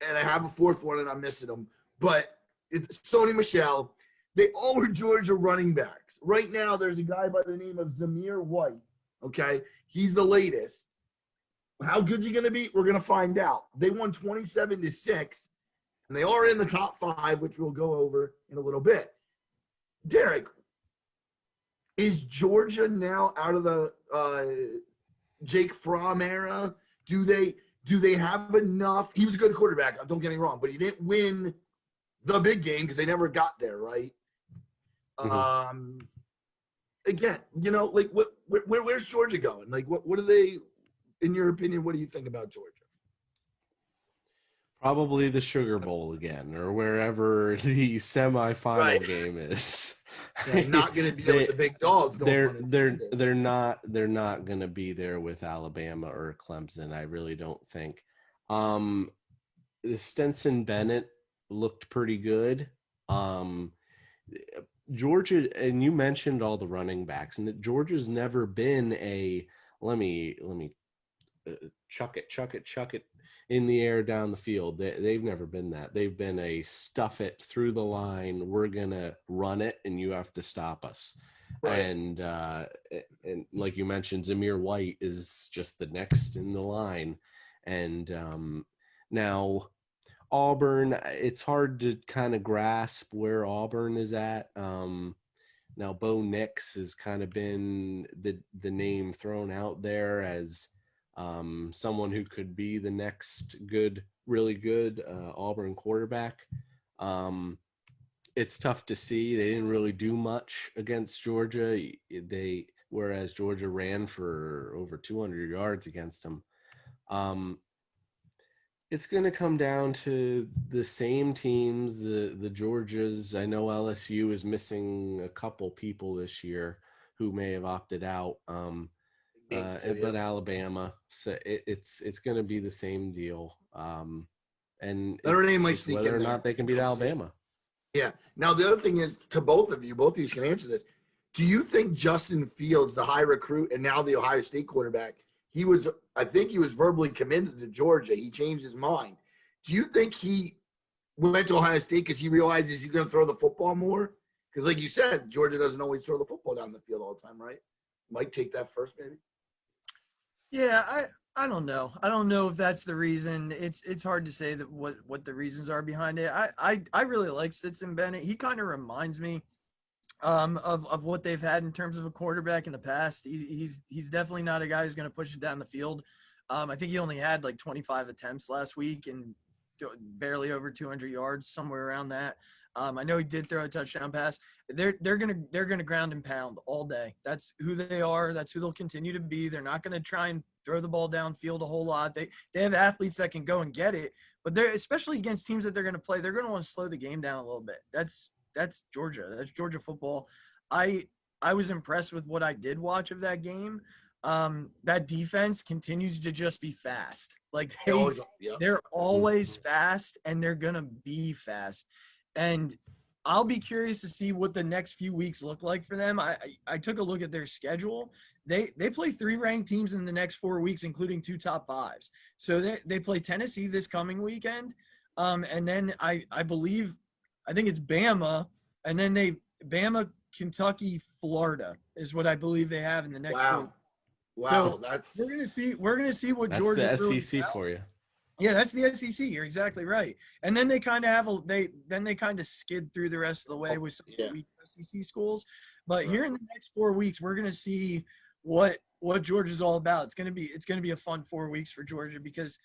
C: and I have a 4th one, and I'm missing them. But it's Sony Michel. They all were Georgia running backs. Right now, there's a guy by the name of Zamir White, okay? He's the latest. How good's he going to be? We're going to find out. They won 27-6, and they are in the top 5, which we'll go over in a little bit. Derek, is Georgia now out of the Jake Fromm era? Do they have enough? He was a good quarterback, don't get me wrong, but he didn't win the big game because they never got there, right? Mm-hmm. Again, like where's Georgia going? Like what are they? In your opinion, what do you think about Georgia?
A: Probably the Sugar Bowl again, or wherever the semifinal game is.
C: They're not going to be there with the big dogs.
A: They're not going to be there with Alabama or Clemson. I really don't think. Stetson Bennett looked pretty good. Georgia, and you mentioned all the running backs, and Georgia's never been a let me chuck it in the air down the field. They've never been that. They've been a stuff it through the line. We're gonna run it, and you have to stop us.
C: Right.
A: And like you mentioned, Zamir White is just the next in the line. And now Auburn, it's hard to kind of grasp where Auburn is at. Now Bo Nix has kind of been the name thrown out there as someone who could be the next really good Auburn quarterback. It's tough to see. They didn't really do much against Georgia. Whereas Georgia ran for over 200 yards against them. It's going to come down to the same teams, the Georgias. I know LSU is missing a couple people this year who may have opted out, but Alabama. So it's going to be the same deal. And
C: Notre Dame might
A: it's
C: sneak
A: whether or
C: in there.
A: not they can beat Alabama.
C: Yeah. Now, the other thing is, to both of you can answer this. Do you think Justin Fields, the high recruit and now the Ohio State quarterback, I think he was verbally committed to Georgia. He changed his mind. Do you think he went to Ohio State because he realizes he's going to throw the football more? Because like you said, Georgia doesn't always throw the football down the field all the time, right? Mike, take that first, maybe.
B: Yeah, I don't know. I don't know if that's the reason. It's hard to say that what the reasons are behind it. I really like Stetson Bennett. He kind of reminds me of what they've had in terms of a quarterback in the past. He's definitely not a guy who's going to push it down the field. I think he only had like 25 attempts last week and barely over 200 yards, somewhere around that. I know he did throw a touchdown pass. They're gonna ground and pound all day. That's who they are. That's who they'll continue to be. They're not gonna try and throw the ball downfield a whole lot. They have athletes that can go and get it, but they're especially against teams that they're gonna play. They're gonna want to slow the game down a little bit. That's Georgia. That's Georgia football. I was impressed with what I did watch of that game. That defense continues to just be fast. Like they're always fast, and they're gonna be fast. And I'll be curious to see what the next few weeks look like for them. I took a look at their schedule. They play 3 ranked teams in the next 4 weeks, including 2 top 5s. So they play Tennessee this coming weekend. And then I think it's Bama, and then Bama, Kentucky, Florida is what I believe they have in the next week.
C: Wow,
B: so we're gonna see what
A: That's
B: Georgia
A: the SEC for you.
B: Yeah, that's the SEC. You're exactly right. And then they kind of skid through the rest of the way with some weak SEC schools. But here in the next 4 weeks, we're gonna see what Georgia's all about. It's gonna be a fun 4 weeks for Georgia because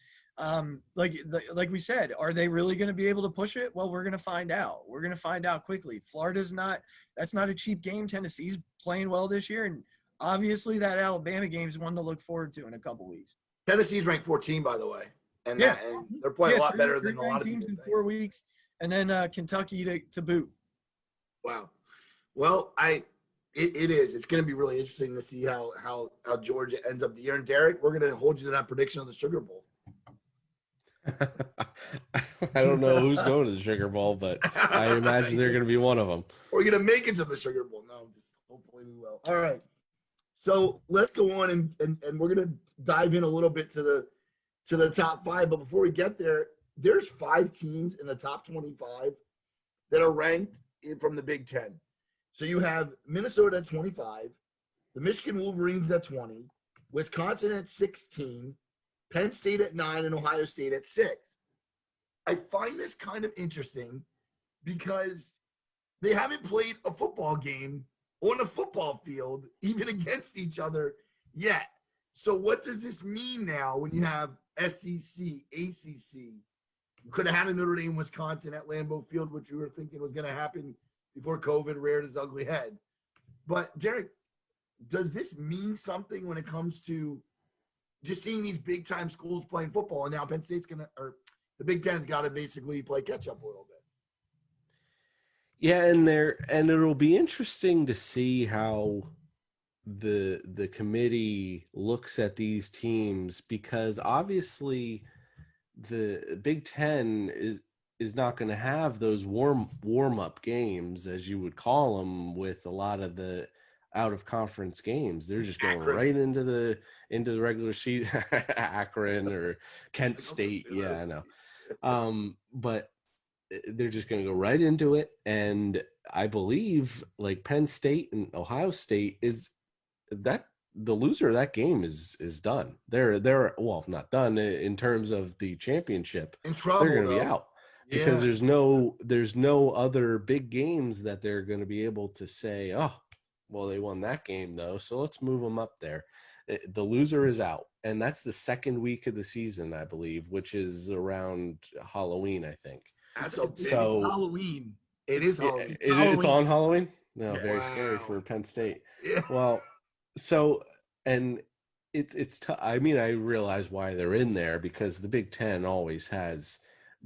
B: like we said, are they really going to be able to push it? Well, we're going to find out. We're going to find out quickly. That's not a cheap game. Tennessee's playing well this year. And obviously that Alabama game is one to look forward to in a couple weeks.
C: Tennessee's ranked 14, by the way. And they're playing a lot better than a lot of
B: teams
C: people
B: in 4 weeks. And then Kentucky to boot.
C: Wow. Well, it is. It's going to be really interesting to see how Georgia ends up the year. And Derek, we're going to hold you to that prediction of the Sugar Bowl.
A: I don't know who's going to the Sugar Bowl, but I imagine they're going to be one of them.
C: We're going to make it to the Sugar Bowl. No, just hopefully we will. All right. So let's go on and we're going to dive in a little bit to the top 5. But before we get there, there's 5 teams in the top 25 that are ranked from the Big Ten. So you have Minnesota at 25, the Michigan Wolverines at 20, Wisconsin at 16, Penn State at 9, and Ohio State at 6. I find this kind of interesting because they haven't played a football game on a football field, even against each other yet. So what does this mean now when you have SEC, ACC? You could have had a Notre Dame, Wisconsin at Lambeau Field, which we were thinking was going to happen before COVID reared its ugly head. But Derek, does this mean something when it comes to just seeing these big time schools playing football? And now Penn State's the Big Ten's got to basically play catch up a little bit.
A: Yeah, and it'll be interesting to see how the committee looks at these teams, because obviously the Big Ten is not going to have those warm up games, as you would call them, with a lot of the out of conference games. They're just going
C: Akron.
A: right into the regular season. Akron or Kent State. Yeah, I know. But they're just going to go right into it. And I believe like Penn State and Ohio State is that the loser of that game is done. They're well, not done in terms of the championship.
C: In trouble,
A: They're going to be
C: though.
A: out because there's no other big games that they're going to be able to say, oh, well, they won that game though, so let's move them up there. The loser is out, and that's the second week of the season, I believe, which is around Halloween, I think.
C: That's
B: It's
A: So-
B: Halloween.
C: it is Halloween.
A: It's on Halloween. No,
B: Yeah.
A: very scary
C: Wow.
A: for Penn State.
C: Yeah.
A: Well, so and it's I mean, I realize why they're in there because the Big Ten always has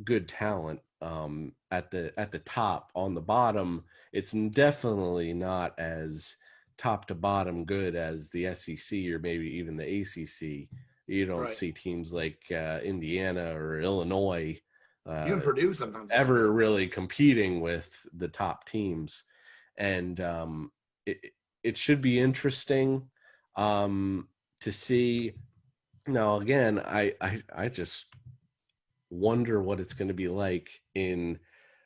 A: good talent at the top. On the bottom, it's definitely not as top to bottom good as the SEC or maybe even the ACC. You don't
C: Right.
A: see teams like Indiana or Illinois
C: Even Purdue sometimes.
A: ever really competing with the top teams, and it should be interesting to see. Now again, I just wonder what it's going to be like in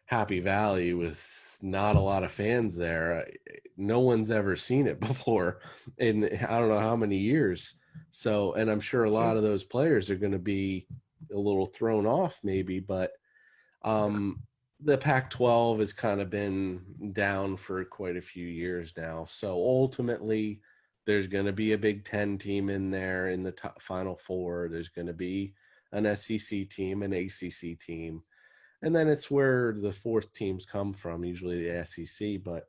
A: Happy Valley with not a lot of fans there. No one's ever seen it before in I don't know how many years. So, and I'm sure a lot of those players are going to be a little thrown off maybe, but the Pac-12 has kind of been down for quite a few years now. So ultimately, there's going to be a Big Ten team in there in the top Final Four. There's going to be an SEC team, an ACC team. And then it's where the fourth teams come from, usually the SEC. But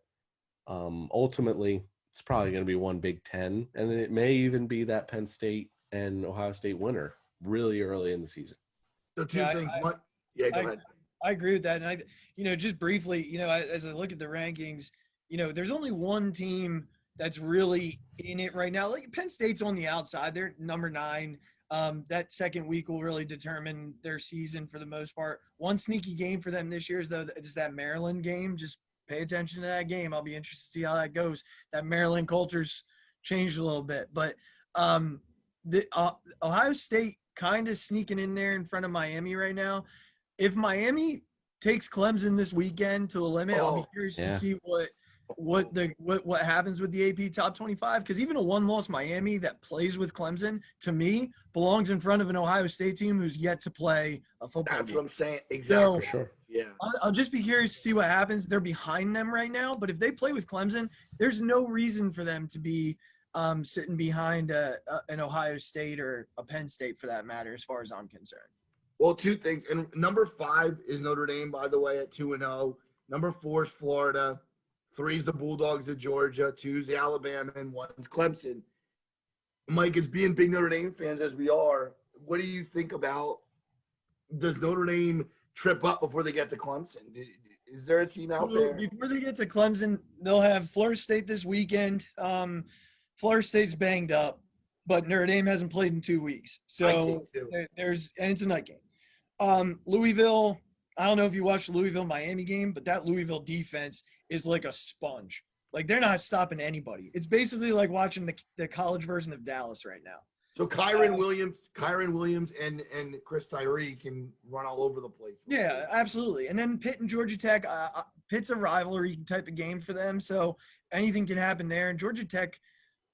A: ultimately, it's probably going to be one Big Ten. And it may even be that Penn State and Ohio State winner really early in the season.
C: The two
B: Yeah,
C: things. Go ahead.
B: I agree with that. And just briefly, as I look at the rankings, there's only one team that's really in it right now. Like Penn State's on the outside. They're number 9. That second week will really determine their season for the most part. One sneaky game for them this year is that Maryland game. Just pay attention to that game. I'll be interested to see how that goes. That Maryland culture's changed a little bit. But the Ohio State kind of sneaking in there in front of Miami right now. If Miami takes Clemson this weekend to the limit, I'll be curious to see what happens with the AP top 25. Because even a one-loss Miami that plays with Clemson, to me, belongs in front of an Ohio State team who's yet to play a football
C: That's
B: game.
C: what I'm saying. Exactly.
A: For sure.
C: Yeah.
B: I'll just be curious to see what happens. They're behind them right now, but if they play with Clemson, there's no reason for them to be sitting behind an Ohio State or a Penn State for that matter, as far as I'm concerned.
C: Well, two things. And number 5 is Notre Dame, by the way, at 2-0. Number 4 is Florida. 3 is the Bulldogs of Georgia. 2 is the Alabama, and 1 is Clemson. Mike, as being big Notre Dame fans as we are, what do you think about? Does Notre Dame trip up before they get to Clemson? Is there a team out there?
B: Before they get to Clemson, they'll have Florida State this weekend. Florida State's banged up, but Notre Dame hasn't played in 2 weeks. So and it's a night game. Louisville, I don't know if you watched the Louisville-Miami game, but that Louisville defense is like a sponge. Like, they're not stopping anybody. It's basically like watching the college version of Dallas right now.
C: So Kyron Williams and Chris Tyree can run all over the place.
B: Yeah, absolutely. And then Pitt and Georgia Tech, Pitt's a rivalry type of game for them, so anything can happen there. And Georgia Tech,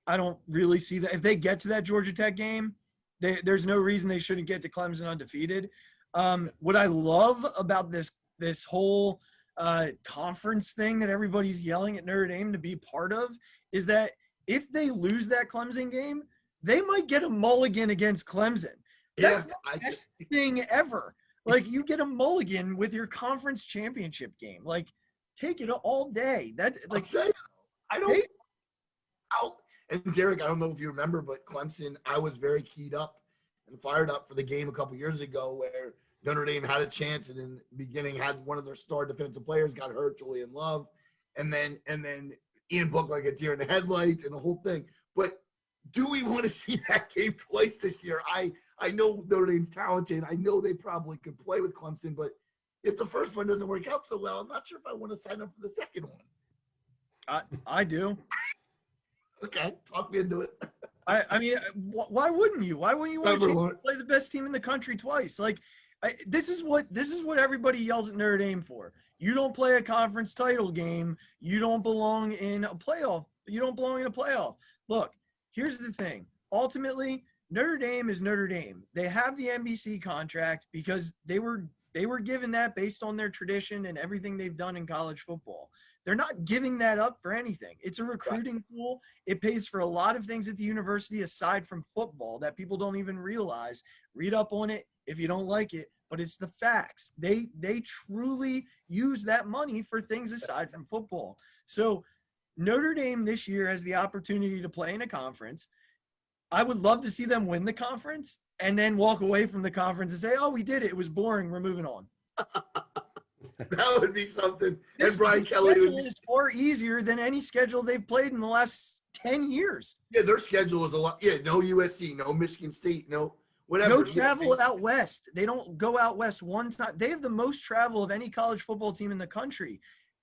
B: I don't really see that. If they get to that Georgia Tech game, there's no reason they shouldn't get to Clemson undefeated. What I love about this whole conference thing that everybody's yelling at Notre Dame to be part of is that if they lose that Clemson game, they might get a mulligan against Clemson. That's the best thing ever. Like, you get a mulligan with your conference championship game. Like, take it all day. That's like,
C: and Derek, I don't know if you remember, but Clemson, I was very keyed up and fired up for the game a couple years ago where Notre Dame had a chance and in the beginning had one of their star defensive players got hurt, Julian Love, and then Ian Book like a deer in the headlights and the whole thing. But do we want to see that game twice this year? I know Notre Dame's talented. I know they probably could play with Clemson, but if the first one doesn't work out so well, I'm not sure if I want to sign up for the second one.
B: I do.
C: Okay, talk me into it.
B: I mean, why wouldn't you? Why wouldn't you want
C: Never
B: to
C: learned.
B: play the best team in the country twice? Like, this is what everybody yells at Notre Dame for. You don't play a conference title game. You don't belong in a playoff. You don't belong in a playoff. Look, here's the thing. Ultimately, Notre Dame is Notre Dame. They have the NBC contract because they were given that based on their tradition and everything they've done in college football. They're not giving that up for anything. It's a recruiting tool. It pays for a lot of things at the university aside from football that people don't even realize. Read up on it if you don't like it, but it's the facts. They truly use that money for things aside from football. So Notre Dame this year has the opportunity to play in a conference. I would love to see them win the conference and then walk away from the conference and say, oh, we did it. It was boring. We're moving on.
C: That would be something.
B: This
C: And Brian Kelly would
B: schedule
C: be,
B: is far easier than any schedule they've played in the last 10 years.
C: yeah, their schedule is a lot. Yeah, no USC, no Michigan State, no whatever.
B: No
C: Yeah,
B: travel out west. They don't go out west one time. They have the most travel of any college football team in the country.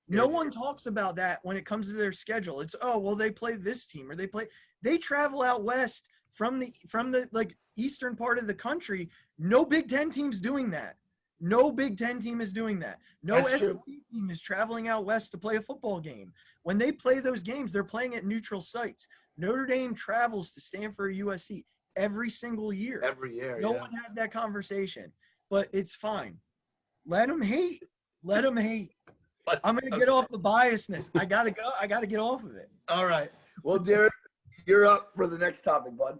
B: No one talks about that when it comes to their schedule. It's, oh, well, they play this team or they travel out west from the like eastern part of the country. No Big Ten team's doing that. No Big Ten team is doing that. No
C: That's
B: SEC
C: true.
B: team is traveling out west to play a football game. When they play those games, they're playing at neutral sites. Notre Dame travels to Stanford, USC every single year.
C: Every year.
B: No
C: Yeah.
B: one has that conversation, but it's fine. Let them hate. Let them hate.
C: But-
B: I'm going to get off the biasness. I got to go. I got to get off of it.
C: All right. Well, Derek, you're up for the next topic, bud.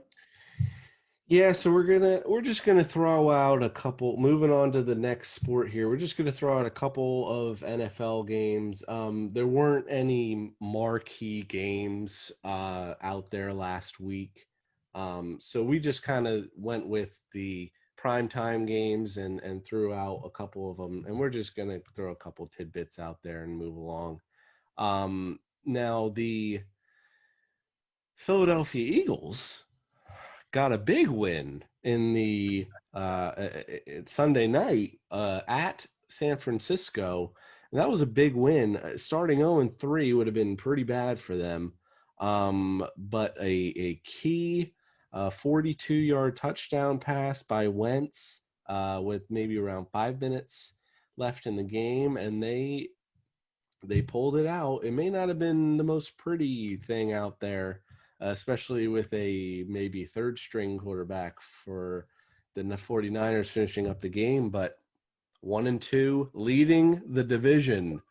A: Yeah, so we're just gonna throw out a couple. Moving on to the next sport here, we're just gonna throw out a couple of NFL games. There weren't any marquee games out there last week, so we just kind of went with the primetime games and threw out a couple of them, and we're just gonna throw a couple tidbits out there and move along. Now the Philadelphia Eagles got a big win in the Sunday night at San Francisco. And that was a big win. Starting 0-3 would have been pretty bad for them. But a key 42-yard touchdown pass by Wentz with maybe around 5 minutes left in the game, and they pulled it out. It may not have been the most pretty thing out there, especially with a maybe third string quarterback for the 49ers finishing up the game, but 1-2 leading the division.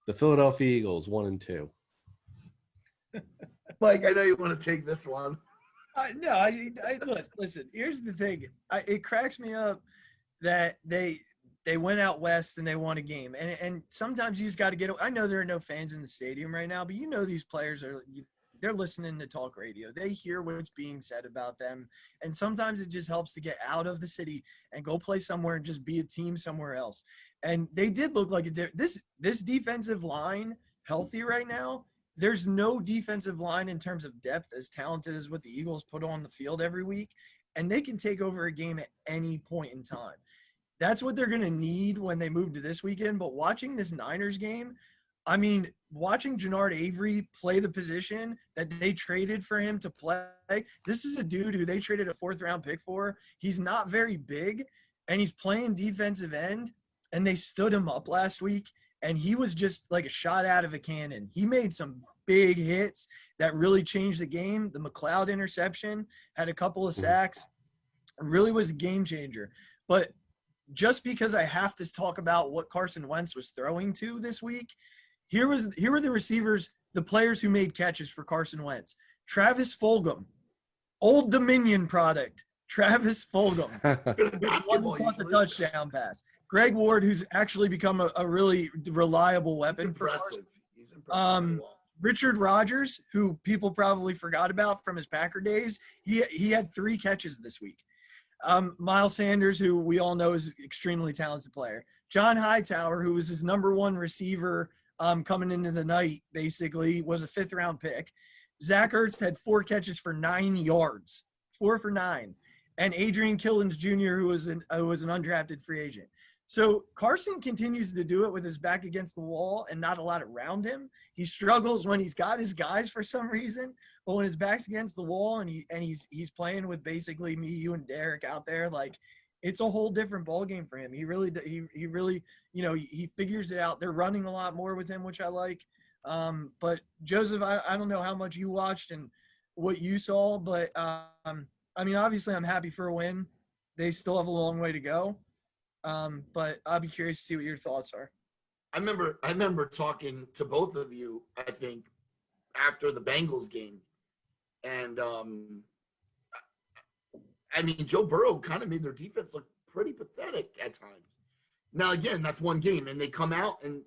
A: The Philadelphia Eagles 1-2.
C: Mike, I know you want to take this one.
B: No, I listen. Here's the thing. It cracks me up that they went out west and they won a game. And sometimes you just got to get. I know there are no fans in the stadium right now, but you know these players they're listening to talk radio. They hear what's being said about them. And sometimes it just helps to get out of the city and go play somewhere and just be a team somewhere else. And they did look like this defensive line healthy right now. There's no defensive line in terms of depth as talented as what the Eagles put on the field every week. And they can take over a game at any point in time. That's what they're going to need when they move to this weekend. But watching this Niners game, I mean, watching Jannard Avery play the position that they traded for him to play, this is a dude who they traded a 4th-round pick for. He's not very big, and he's playing defensive end, and they stood him up last week, and he was just like a shot out of a cannon. He made some big hits that really changed the game. The McLeod interception, had a couple of sacks, really was a game changer. But just because I have to talk about what Carson Wentz was throwing to this week, here were the receivers, the players who made catches for Carson Wentz. Travis Fulgham, Old Dominion product. Travis Fulgham.
C: Basketball,
B: Caught the
C: usually.
B: touchdown pass. Greg Ward, who's actually become a really reliable weapon for Carson.
C: Impressive. He's impressive.
B: Richard Rodgers, who people probably forgot about from his Packer days, he had 3 catches this week. Miles Sanders, who we all know is an extremely talented player. John Hightower, who was his number 1 receiver coming into the night, basically, was a 5th-round pick. Zach Ertz had 4 catches for 9 yards, 4 for 9. And Adrian Killins Jr., who was an undrafted free agent. So Carson continues to do it with his back against the wall and not a lot around him. He struggles when he's got his guys for some reason, but when his back's against the wall and he's playing with basically me, you, and Derek out there, like it's a whole different ball game for him. He really, he figures it out. They're running a lot more with him, which I like. But Joseph, I don't know how much you watched and what you saw, but I mean, obviously, I'm happy for a win. They still have a long way to go. But I'll be curious to see what your thoughts are.
C: I remember talking to both of you, I think, after the Bengals game. And I mean, Joe Burrow kind of made their defense look pretty pathetic at times. Now, again, that's one game, and they come out, and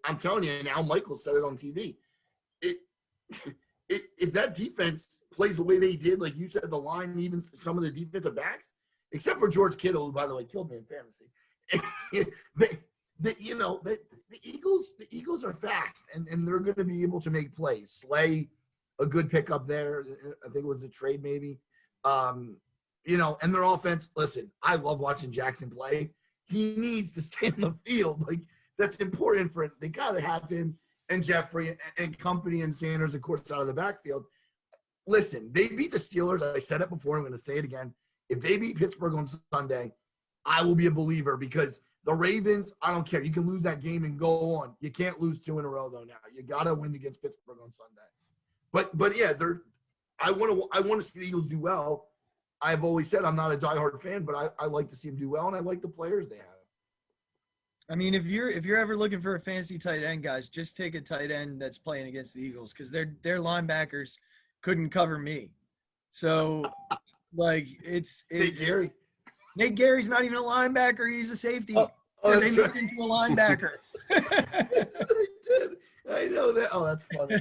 C: I'm telling you, and Al Michaels said it on TV. If that defense plays the way they did, like you said, the line, even some of the defensive backs, except for George Kittle, who, by the way, killed me in fantasy. the Eagles are fast, and they're going to be able to make plays. Slay, a good pickup there. I think it was a trade maybe. And their offense, listen, I love watching Jackson play. He needs to stay in the field. Like, that's important for it. They got to have him and Jeffrey and company and Sanders, of course, out of the backfield. Listen, they beat the Steelers. I said it before. I'm going to say it again. If they beat Pittsburgh on Sunday, I will be a believer, because the Ravens, I don't care. You can lose that game and go on. You can't lose 2 in a row, though, now. You got to win against Pittsburgh on Sunday. But yeah, I want to see the Eagles do well. I've always said I'm not a diehard fan, but I like to see them do well, and I like the players they have.
B: I mean, if you're ever looking for a fantasy tight end, guys, just take a tight end that's playing against the Eagles, because their linebackers couldn't cover me. So, like,
C: Nate Gary.
B: Nate Gary's not even a linebacker; he's a safety.
C: Oh,
B: they
C: that's
B: moved
C: right.
B: into a linebacker.
C: They did. I know that. Oh, that's funny.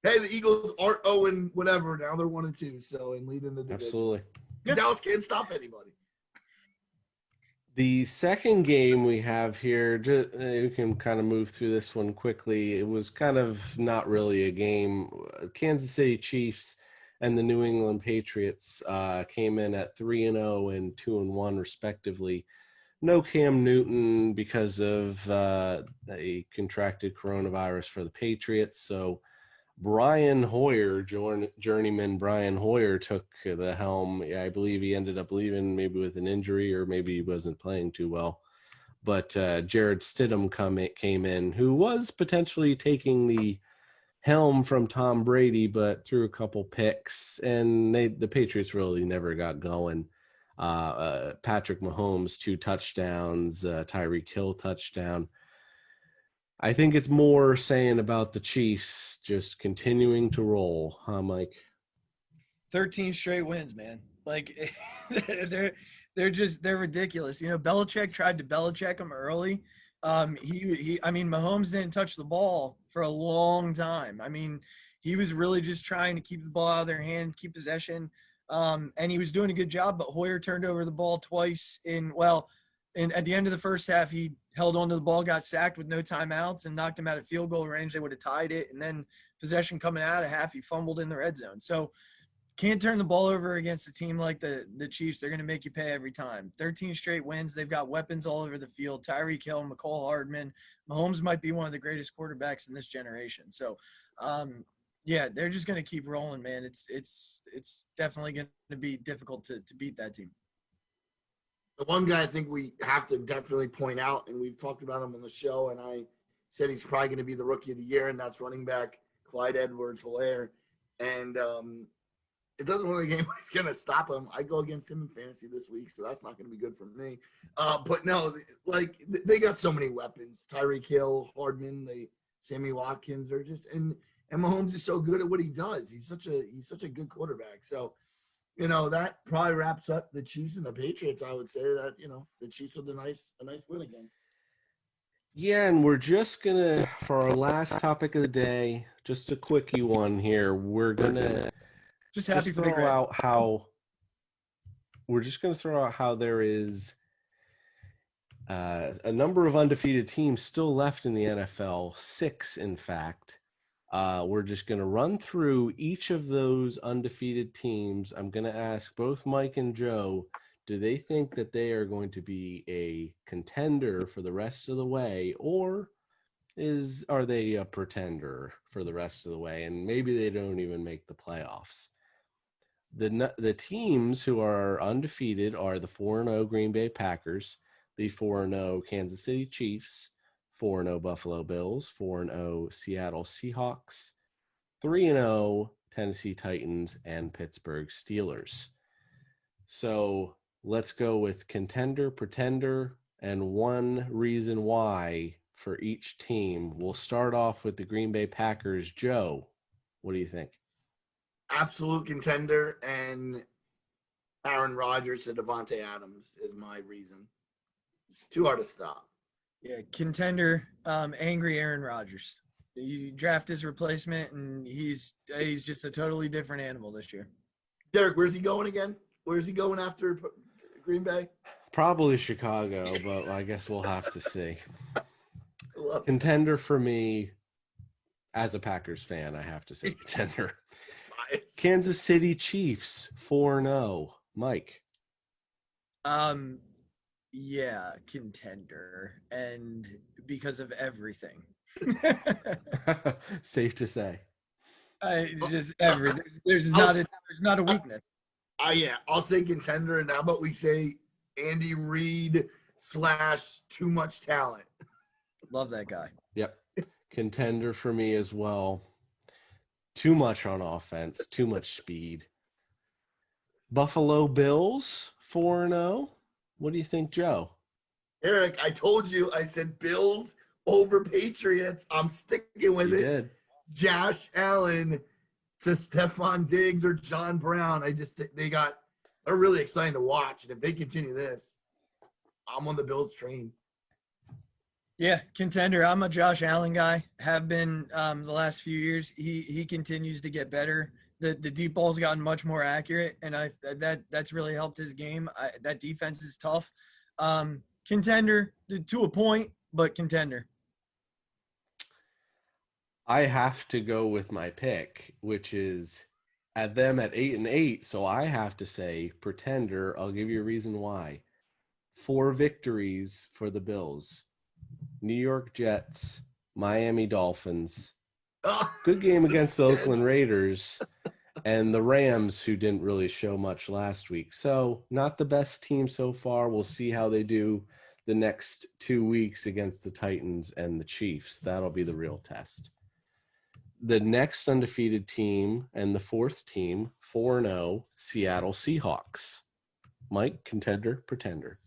C: Hey, the Eagles aren't 0 whatever. Now they're 1-2, so and leading the division.
A: Absolutely.
C: Dallas can't stop anybody.
A: The second game we have here, we can kind of move through this one quickly. It was kind of not really a game. Kansas City Chiefs and the New England Patriots came in at 3-0 and 2-1 respectively. No Cam Newton because of a contracted coronavirus for the Patriots. So Brian Hoyer, journeyman Brian Hoyer, took the helm. I believe he ended up leaving maybe with an injury, or maybe he wasn't playing too well. But Jared Stidham came in, who was potentially taking the helm from Tom Brady, but threw a couple picks, and the Patriots really never got going. Patrick Mahomes, 2 touchdowns, Tyreek Hill touchdown. I think it's more saying about the Chiefs just continuing to roll, huh, Mike?
B: 13 straight wins, man. Like, they're ridiculous. Belichick tried to Belichick him early. I mean, Mahomes didn't touch the ball for a long time. I mean, he was really just trying to keep the ball out of their hand, keep possession. And he was doing a good job, but Hoyer turned over the ball twice at the end of the first half, he held on to the ball, got sacked with no timeouts, and knocked him out of field goal range. They would have tied it. And then possession coming out of half, he fumbled in the red zone. So can't turn the ball over against a team like the Chiefs. They're going to make you pay every time. 13 straight wins. They've got weapons all over the field. Tyreek Hill, McCall Hardman. Mahomes might be one of the greatest quarterbacks in this generation. So, yeah, they're just going to keep rolling, man. It's definitely going to be difficult to beat that team.
C: The one guy I think we have to definitely point out, and we've talked about him on the show, and I said he's probably going to be the rookie of the year, and that's running back Clyde Edwards-Helaire. And it doesn't look like anybody's going to stop him. I go against him in fantasy this week, so that's not going to be good for me. But no, like, they got so many weapons. Tyreek Hill, Hardman, Sammy Watkins. They're just and Mahomes is so good at what he does. He's such a good quarterback. So, that probably wraps up the Chiefs and the Patriots. I would say that, the Chiefs with a nice win again.
A: Yeah, and we're just gonna, for our last topic of the day, just a quickie one here. We're gonna
B: just throw
A: out how there is a number of undefeated teams still left in the NFL, 6 in fact. We're just going to run through each of those undefeated teams. I'm going to ask both Mike and Joe Do they think that they are going to be a contender for the rest of the way, or are they a pretender for the rest of the way, and maybe they don't even make the playoffs? The teams who are undefeated are the 4-0 Green Bay Packers, the 4-0 Kansas City Chiefs, 4-0 Buffalo Bills, 4-0 Seattle Seahawks, 3-0 Tennessee Titans, and Pittsburgh Steelers. So let's go with contender, pretender, and one reason why for each team. We'll start off with the Green Bay Packers. Joe, what do you think?
C: Absolute contender, and Aaron Rodgers to Devontae Adams is my reason. Too hard to stop.
B: Yeah, contender, angry Aaron Rodgers. You draft his replacement, and he's just a totally different animal this year.
C: Derek, where's he going again? Where's he going after Green Bay?
A: Probably Chicago, but I guess we'll have to see.
C: Love it.
A: Contender for me, as a Packers fan, I have to say contender. Kansas City Chiefs 4-0. Mike.
B: Yeah, contender, and because of everything.
A: Safe to say.
B: Just everything. There's not a weakness.
C: Yeah, I'll say contender, and how about we say Andy Reid / too much talent.
B: Love that guy.
A: Yep. Contender for me as well. Too much on offense, too much speed. Buffalo Bills 4-0. What do you think, Joe?
C: Eric, I told you, I said Bills over Patriots. I'm sticking with
A: You
C: it.
A: did.
C: Josh Allen to Stephon Diggs or John Brown. They're really exciting to watch. And if they continue this, I'm on the Bills train.
B: Yeah, contender. I'm a Josh Allen guy. Have been the last few years. He continues to get better. The deep ball's gotten much more accurate, and that's really helped his game. That defense is tough. Contender to a point, but contender.
A: I have to go with my pick, which is at them at 8-8. So I have to say pretender. I'll give you a reason why. 4 victories for the Bills. New York Jets, Miami Dolphins, good game against the Oakland Raiders, and the Rams, who didn't really show much last week. So not the best team so far. We'll see how they do the next 2 weeks against the Titans and the Chiefs. That'll be the real test. The next undefeated team and the 4th team, 4-0, Seattle Seahawks. Mike, contender, pretender.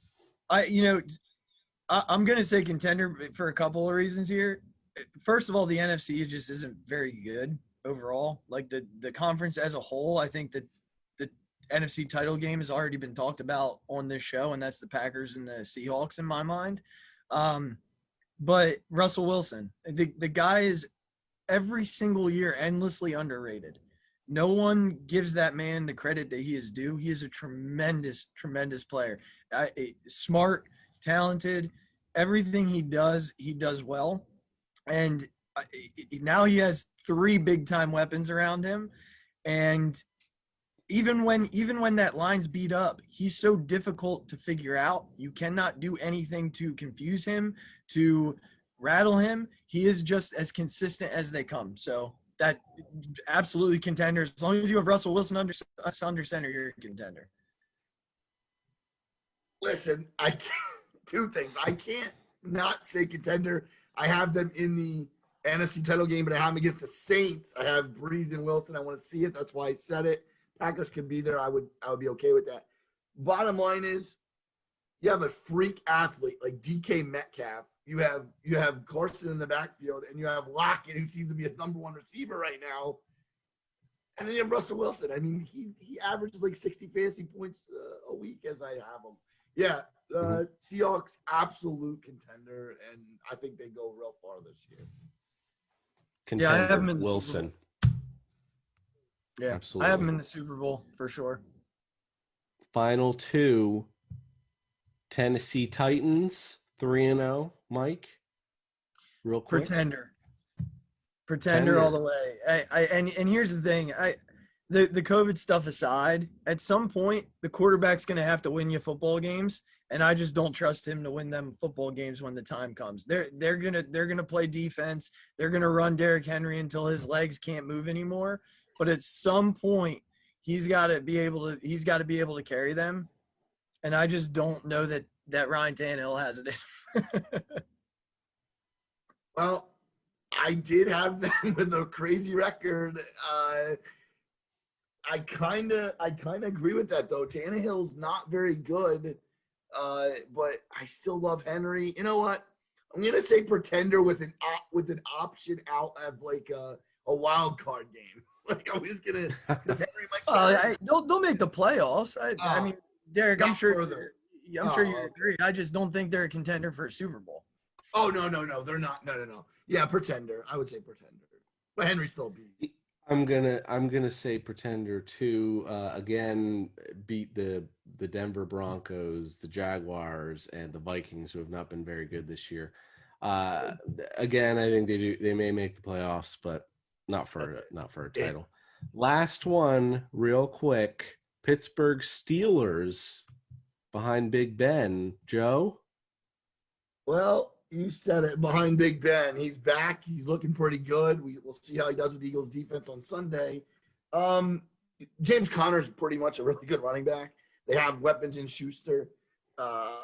B: I'm going to say contender for a couple of reasons here. First of all, the NFC just isn't very good overall. Like the conference as a whole, I think that the NFC title game has already been talked about on this show, and that's the Packers and the Seahawks in my mind. But Russell Wilson, the guy is every single year endlessly underrated. No one gives that man the credit that he is due. He is a tremendous, tremendous player. Smart, talented, everything he does well. And now he has 3 big-time weapons around him. And even when that line's beat up, he's so difficult to figure out. You cannot do anything to confuse him, to rattle him. He is just as consistent as they come. So that absolutely contender. As long as you have Russell Wilson under center, you're a contender.
C: Listen, 2 things. I can't not say contender. I have them in the NFC title game, but I have them against the Saints. I have Breeze and Wilson. I want to see it. That's why I said it. Packers could be there. I would be okay with that. Bottom line is, you have a freak athlete like DK Metcalf. You have Carson in the backfield, and you have Lockett, who seems to be his number 1 receiver right now. And then you have Russell Wilson. I mean, he averages like 60 fantasy points a week as I have him. Yeah, Seahawks, absolute contender, and I think they go real far this year.
A: Contender,
B: I have him in the
A: Wilson.
B: Yeah,
A: absolutely.
B: I have him in the Super Bowl for sure.
A: Final 2, Tennessee Titans 3-0. Mike, real quick.
B: Pretender all the way. And here's the thing. the COVID stuff aside, at some point the quarterback's going to have to win you football games, and I just don't trust him to win them football games when the time comes. They're gonna play defense. They're gonna run Derrick Henry until his legs can't move anymore. But at some point, he's got to be able to carry them, and I just don't know that Ryan Tannehill has it in.
C: Well, I did have them with a crazy record. I kind of agree with that though. Tannehill's not very good, but I still love Henry. You know what? I'm gonna say pretender with an option out of like a wild card game. Like I was gonna, because Henry might.
B: They'll make the playoffs. I mean, Derek, I'm sure.
C: Further.
B: I'm sure you agree. I just don't think they're a contender for a Super Bowl.
C: Oh no, they're not. No. Yeah, pretender. I would say pretender, but Henry still beats.
A: I'm gonna say pretender too. Again, beat the Denver Broncos, the Jaguars, and the Vikings, who have not been very good this year. Again, I think they may make the playoffs, but not for a title. Last one, real quick. Pittsburgh Steelers behind Big Ben. Joe?
C: Well, you said it, behind Big Ben. He's back. He's looking pretty good. We'll see how he does with the Eagles defense on Sunday. James Conner is pretty much a really good running back. They have weapons in Schuster. I'm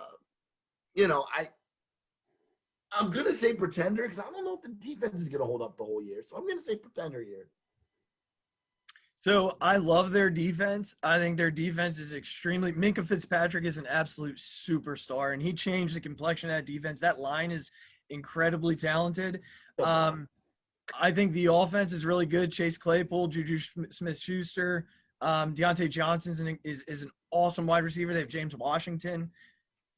C: going to say pretender because I don't know if the defense is going to hold up the whole year. So I'm going to say pretender here.
B: So I love their defense. I think their defense is extremely – Minkah Fitzpatrick is an absolute superstar, and he changed the complexion of that defense. That line is incredibly talented. I think the offense is really good. Chase Claypool, Juju Smith-Schuster, Deontay Johnson is an awesome wide receiver. They have James Washington.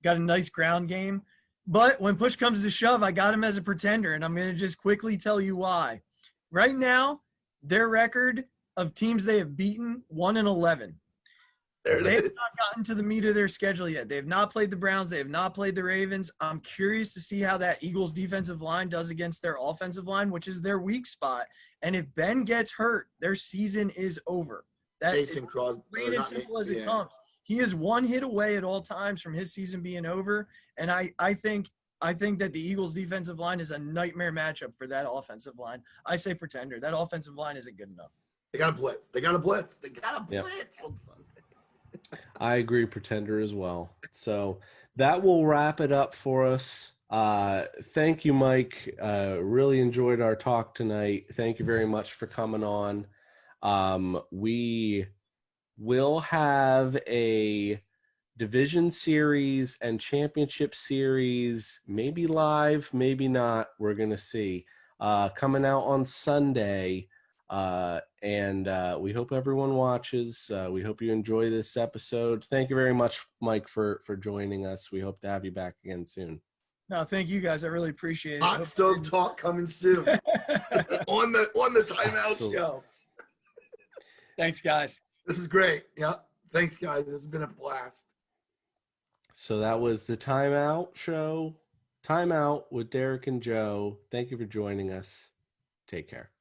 B: Got a nice ground game. But when push comes to shove, I got him as a pretender, and I'm going to just quickly tell you why. Right now, their record – of teams they have beaten, 1-11. They have not gotten to the meat of their schedule yet. They have not played the Browns. They have not played the Ravens. I'm curious to see how that Eagles defensive line does against their offensive line, which is their weak spot. And if Ben gets hurt, their season is over. That's plain as simple as it comes. He is one hit away at all times from his season being over. And I think that the Eagles defensive line is a nightmare matchup for that offensive line. I say pretender. That offensive line isn't good enough.
C: They got a blitz on Sunday.
A: I agree, pretender as well. So that will wrap it up for us. Thank you, Mike. Really enjoyed our talk tonight. Thank you very much for coming on. We will have a division series and championship series, maybe live, maybe not. We're going to see. Coming out on Sunday. And we hope everyone watches. We hope you enjoy this episode. Thank you very much, Mike, for joining us. We hope to have you back again soon.
B: No, thank you guys. I really appreciate it.
C: Hot stove talk coming soon on the timeout show.
B: Thanks, guys.
C: This is great. Yeah. Thanks, guys. This has been a blast.
A: So that was the Timeout show. Timeout with Derek and Joe. Thank you for joining us. Take care.